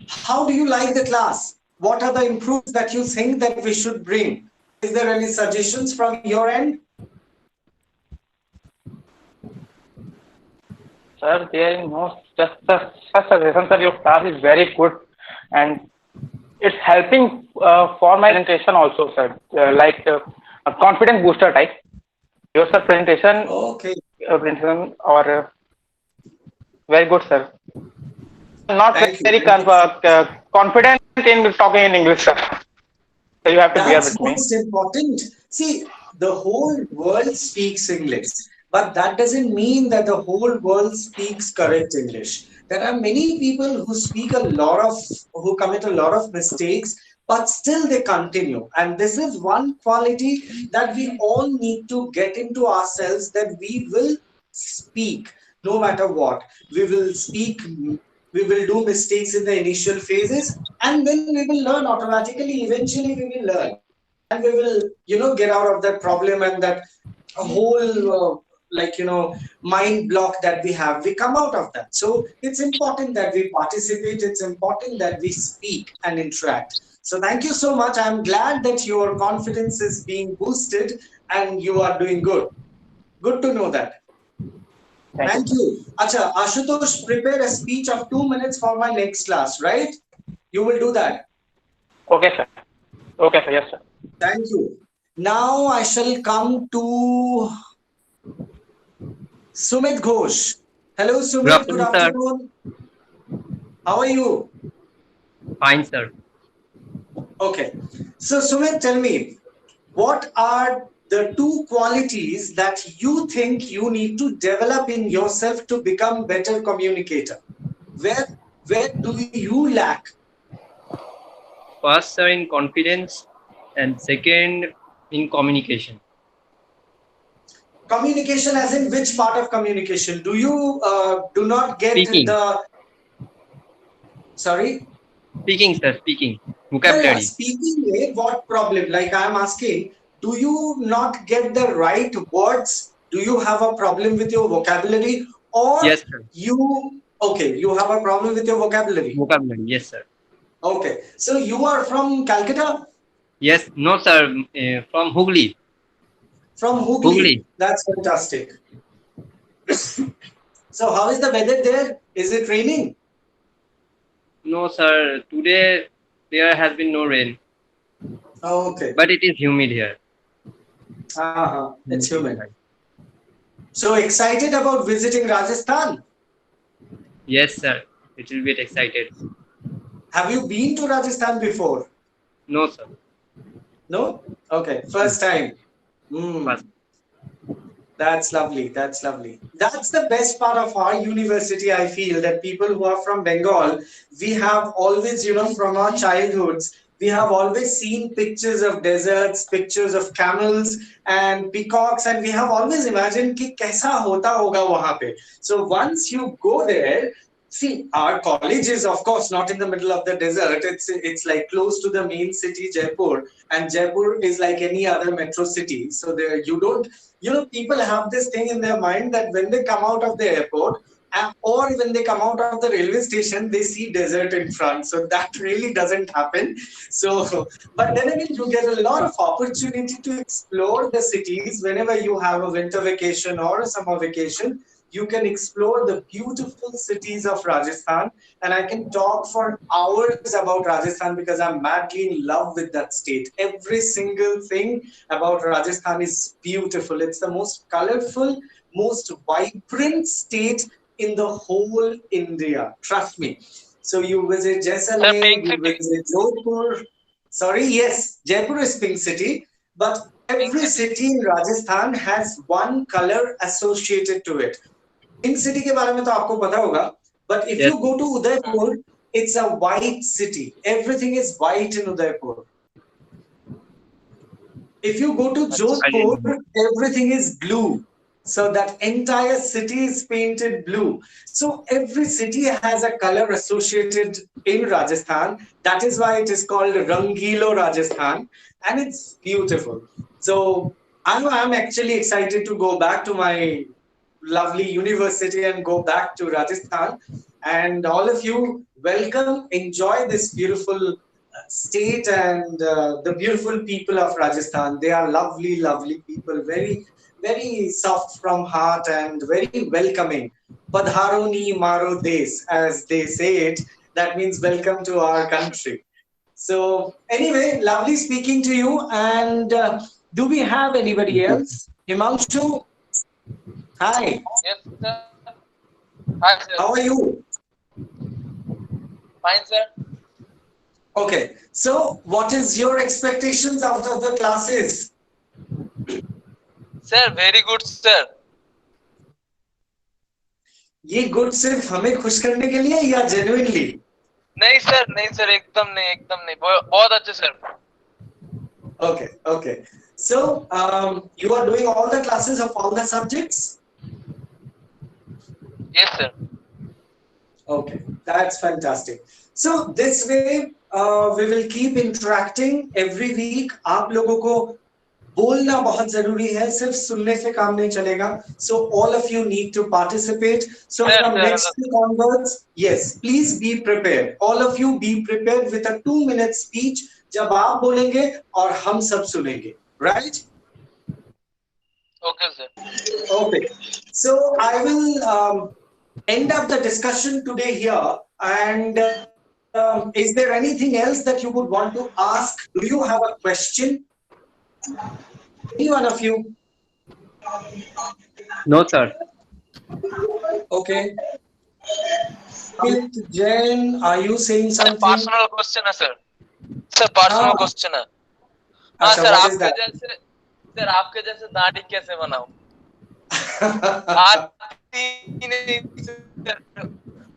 how do you like the class? What are the improvements that you think that we should bring? Is there any suggestions from your end? Sir, there is no such suggestion, sir. Your class is very good, and it's helping for my presentation also, sir. Like a confidence booster type. Your sir Okay. presentation or very good, sir. Not Thank you. very Thank you. confident in talking in English, sir. So you have to bear That's with me. most important. See, the whole world speaks English, but that doesn't mean that the whole world speaks correct English. There are many people who who commit a lot of mistakes, but still they continue. And this is one quality that we all need to get into ourselves, that we will speak no matter what. We will speak, we will do mistakes in the initial phases, and then we will learn automatically. Eventually we will learn, and we will get out of that problem, and that whole mind block that we have, we come out of that. So it's important that we participate, it's important that we speak and interact. So thank you so much. I'm glad that your confidence is being boosted and you are doing good to know that. Thank you. Acha, Ashutosh, prepare a speech of 2 minutes for my next class, right? You will do that. Okay, sir. Okay, sir. Yes, sir. Thank you. Now I shall come to Sumit Ghosh. Hello, Sumit. Good afternoon. How are you? Fine, sir. Okay. So, Sumit, tell me, what are the two qualities that you think you need to develop in yourself to become better communicator? Where do you lack? First, sir, in confidence, and second, in communication. Communication, as in which part of communication? Do you do not get Speaking. Sorry? Speaking, sir, speaking. Vocabulary. Yeah, speaking, what problem? Like I'm asking, do you not get the right words? Do you have a problem with your vocabulary? Or yes, sir. you have a problem with your vocabulary? Vocabulary, yes, sir. Okay. So you are from Calcutta? Yes, no, sir. From Hooghly. From Hooghly. That's fantastic. So how is the weather there? Is it raining? No, sir. Today there has been no rain. Oh, okay. But it is humid here. It's humid. So excited about visiting Rajasthan? Yes, sir. A little bit excited. Have you been to Rajasthan before? No, sir. No? Okay. First time. First. That's lovely. That's lovely. That's the best part of our university, I feel, that people who are from Bengal, we have always, from our childhoods, we have always seen pictures of deserts, pictures of camels and peacocks, and we have always imagined ki kaisa hota hoga wahan pe. So once you go there, see, our college is, of course, not in the middle of the desert. It's like close to the main city, Jaipur, and Jaipur is like any other metro city. So there, you don't, people have this thing in their mind that when they come out of the airport, or when they come out of the railway station, they see desert in front. So that really doesn't happen. So, but then again, you get a lot of opportunity to explore the cities whenever you have a winter vacation or a summer vacation. You can explore the beautiful cities of Rajasthan, and I can talk for hours about Rajasthan because I'm madly in love with that state. Every single thing about Rajasthan is beautiful. It's the most colorful, most vibrant state in the whole India. Trust me. So you visit Jaisalmer, you visit Jodhpur. Sorry, yes, Jaipur is Pink City, but every city in Rajasthan has one color associated to it. Pink City के बारे में तो आपको पता होगा, but if you go to Udaipur, it's a white city. Everything is white in Udaipur. If you go to Jodhpur, everything is blue. So that entire city is painted blue. So every city has a color associated in Rajasthan. That is why it is called Rangilo Rajasthan, and it's beautiful. So I'm actually excited to go back to my lovely university and go back to Rajasthan. And all of you, welcome, enjoy this beautiful state and the beautiful people of Rajasthan. They are lovely, lovely people, very, very soft from heart and very welcoming. Padharo ni maro des, as they say it. That means welcome to our country. So anyway, lovely speaking to you. And do we have anybody else? Himanshu? Hi. Yes, sir. Hi, sir. How are you? Fine, sir. Okay. So what is your expectations out of the classes? Sir, very good, sir. ये good सिर्फ हमें खुश करने के लिए या genuinely? नहीं sir, एकदम नहीं, बहुत अच्छे sir. Okay, okay. So you are doing all the classes of all the subjects? Yes, sir. Okay, that's fantastic. So this way we will keep interacting every week. आप लोगों को बोलना बहुत जरूरी है, सिर्फ सुनने से काम नहीं चलेगा. So all of you need to participate. So Sir, from sir. next week onwards, yes, please be prepared. All of you be prepared with a 2-minute speech. जब आप बोलेंगे और हम सब सुनेंगे, right? Okay, sir. Okay. So I will end up the discussion today here. And is there anything else that you would want to ask? Do you have a question? Any one of you? No, sir. Okay. Jain, are you saying Sir, something? personal question है sir. Sir, personal हाँ. question है. हाँ अच्छा, sir, what is that? आपके जैसे दाढ़ी कैसे बनाऊं?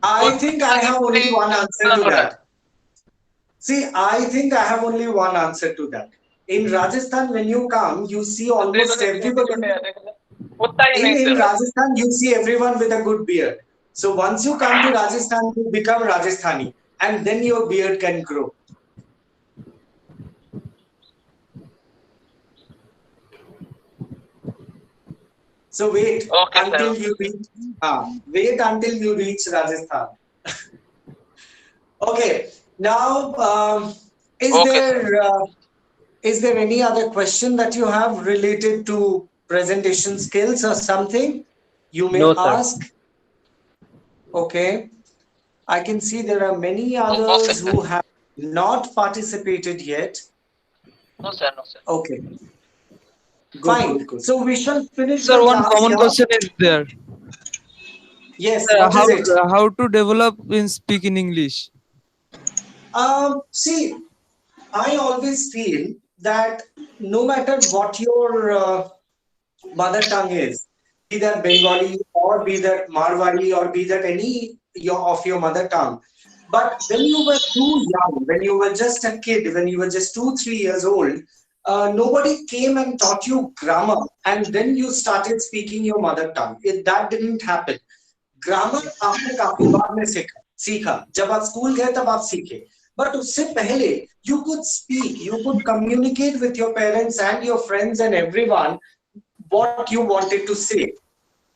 I think I have only one answer to that. See, I think I have only one answer to that. In Rajasthan, when you come, you see almost everybody. In Rajasthan, you see everyone with a good beard. So once you come to Rajasthan, you become Rajasthani, and then your beard can grow. So wait until you reach Rajasthan. Okay. Now, is there any other question that you have related to presentation skills or something you may No, sir. ask? Okay. I can see there are many others who have not participated yet. No, sir. Okay. Good, Fine. good. So we shall finish Sir, the one class common here. question is there. Yes, Sir, what is it? how to develop in speaking English? See, I always feel that no matter what your mother tongue is, be that Bengali or be that Marwari or be that any of your mother tongue, but when you were too young, when you were just a kid, when you were just 2-3 years old, nobody came and taught you grammar, and then you started speaking your mother tongue. That didn't happen. Grammar आपने काफी बाद में सीखा, जब आप school गए तब आप सीखे, बट उससे पहले you could speak, you could communicate with your parents and your friends and everyone what you wanted to say.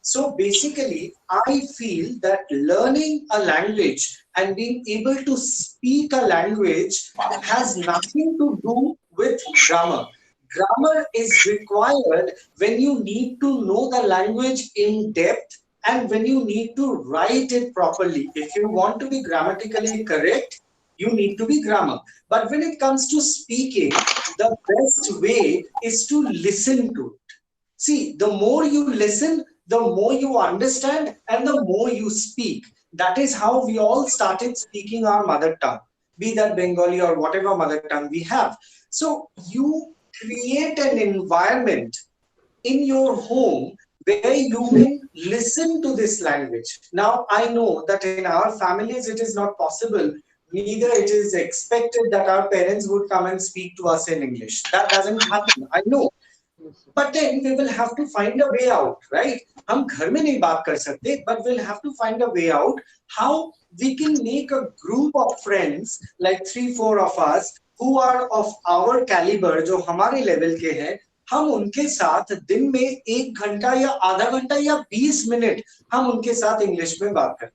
So basically, I feel that learning a language and being able to speak a language has nothing to do with grammar. Grammar is required when you need to know the language in depth and when you need to write it properly. If you want to be grammatically correct, you need to be grammar. But when it comes to speaking, the best way is to listen to it. See, the more you listen, the more you understand and the more you speak. That is how we all started speaking our mother tongue, be that Bengali or whatever mother tongue we have. So you create an environment in your home where you can listen to this language. Now, I know that in our families it is not possible, neither it is expected that our parents would come and speak to us in English. That doesn't happen, I know. But then we will have to find a way out, right? हम घर में नहीं बात कर सकते, but we'll have to find a way out how we can make a group of friends, like 3-4 of us, who are of our caliber, जो हमारे level के हैं, हम उनके साथ दिन में 1 घंटा या आधा घंटा या 20 मिनट हम उनके साथ इंग्लिश में बात करें.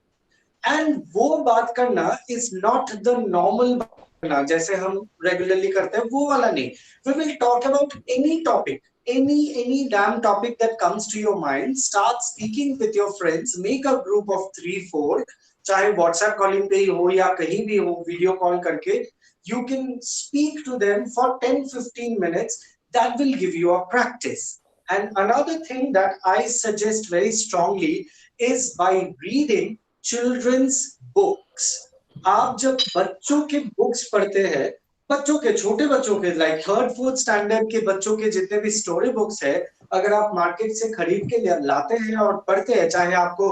And वो बात करना is not the normal बात करना जैसे हम regularly करते हैं, वो वाला नहीं. We will talk about any topic any damn topic that comes to your mind, start speaking with your friends, make a group of 3-4, चाहे WhatsApp calling पे ही हो या कहीं भी हो, video call करके, you can speak to them for 10-15 minutes. That will give you a practice. And another thing that I suggest very strongly is by reading children's books. आप जब बच्चों के बुक्स पढ़ते हैं, बच्चों के छोटे बच्चों के लाइक 3rd-4th स्टैंडर्ड के बच्चों के जितने भी स्टोरी बुक्स है, अगर आप मार्केट से खरीद के लाते हैं और पढ़ते हैं, चाहे आपको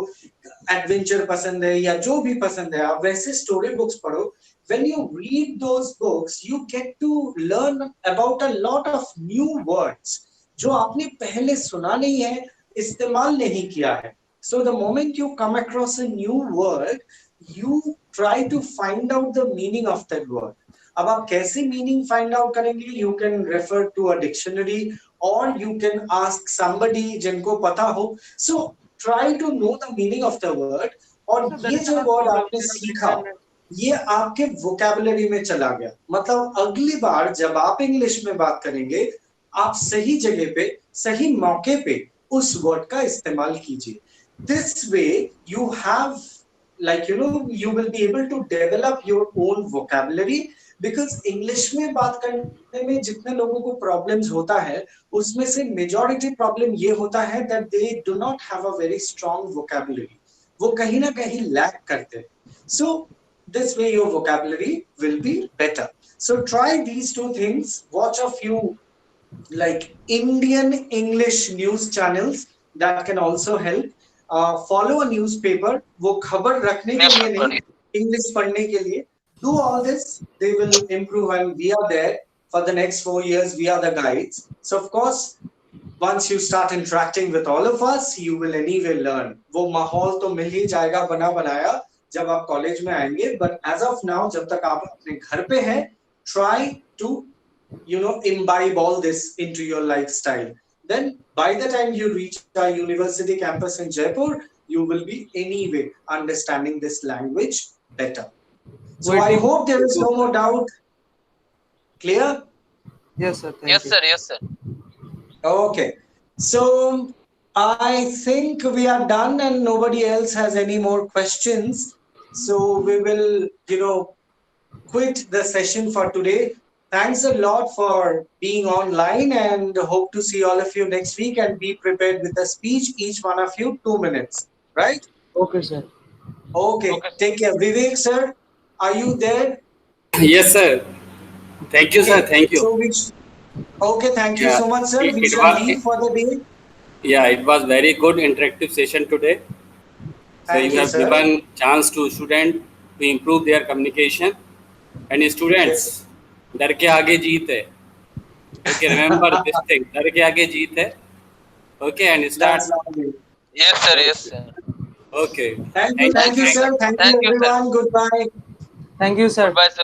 एडवेंचर पसंद है या जो भी पसंद है, आप वैसे स्टोरी बुक्स पढ़ो. When you read those books, you get to learn about a lot of new words जो आपने पहले सुना नहीं है, इस्तेमाल नहीं किया है. So the moment you come across a new word, you try to find out the meaning of that word. अब आप कैसे मीनिंग फाइंड आउट करेंगे? You can refer to a dictionary और यू कैन आस्क समबडी जिनको पता हो. So try to know the meaning of the word. और ये जो वर्ड आपने सीखा, ये आपके वोकैबुलरी में चला गया. मतलब अगली बार जब आप इंग्लिश में बात करेंगे, आप सही जगह पे, सही मौके पे उस वर्ड का इस्तेमाल कीजिए. This way you have you will be able to develop your own vocabulary. Because English में बात करने में जितने लोगों को प्रॉब्लम्स होता है, उसमें से मेजॉरिटी प्रॉब्लम ये होता है that they do not have a very strong vocabulary. वो कहीं ना कहीं लैक करते हैं. So this way your vocabulary will be better. So try these two things. Watch a few like Indian English news channels that can also help. Follow a newspaper. वो खबर रखने के लिए नहीं, इंग्लिश पढ़ने के लिए. Do all this, they will improve, and we are there for the next 4 years. We are the guides. So of course, once you start interacting with all of us, you will anyway learn. वो माहौल तो मिल ही जाएगा बना बनाया जब आप college में आएंगे. But as of now, जब तक आप अपने घर पे हैं, try to imbibe all this into your lifestyle. Then by the time you reach our university campus in Jaipur, you will be anyway understanding this language better. So I hope there is no more doubt. Clear? Yes, sir. Thank Yes, you. sir. Yes, sir. Okay. So I think we are done and nobody else has any more questions. So we will, quit the session for today. Thanks a lot for being online and hope to see all of you next week, and be prepared with a speech, each one of you 2 minutes. Right? Okay, sir. Okay. Take care. Vivek, sir. Are you there? Yes, sir. Thank you, sir. Thank you. So okay, thank you so much, sir. We shall leave for the day. Yeah, it was very good interactive session today. So you have given chance to student to improve their communication. And students, डर के आगे जीत है. Okay, remember this thing. डर के आगे जीत है. Okay, and start. Yes, sir. Yes, sir. Okay. Thank you, sir. Thank you, everyone. Goodbye. Thank you, sir. Goodbye, sir.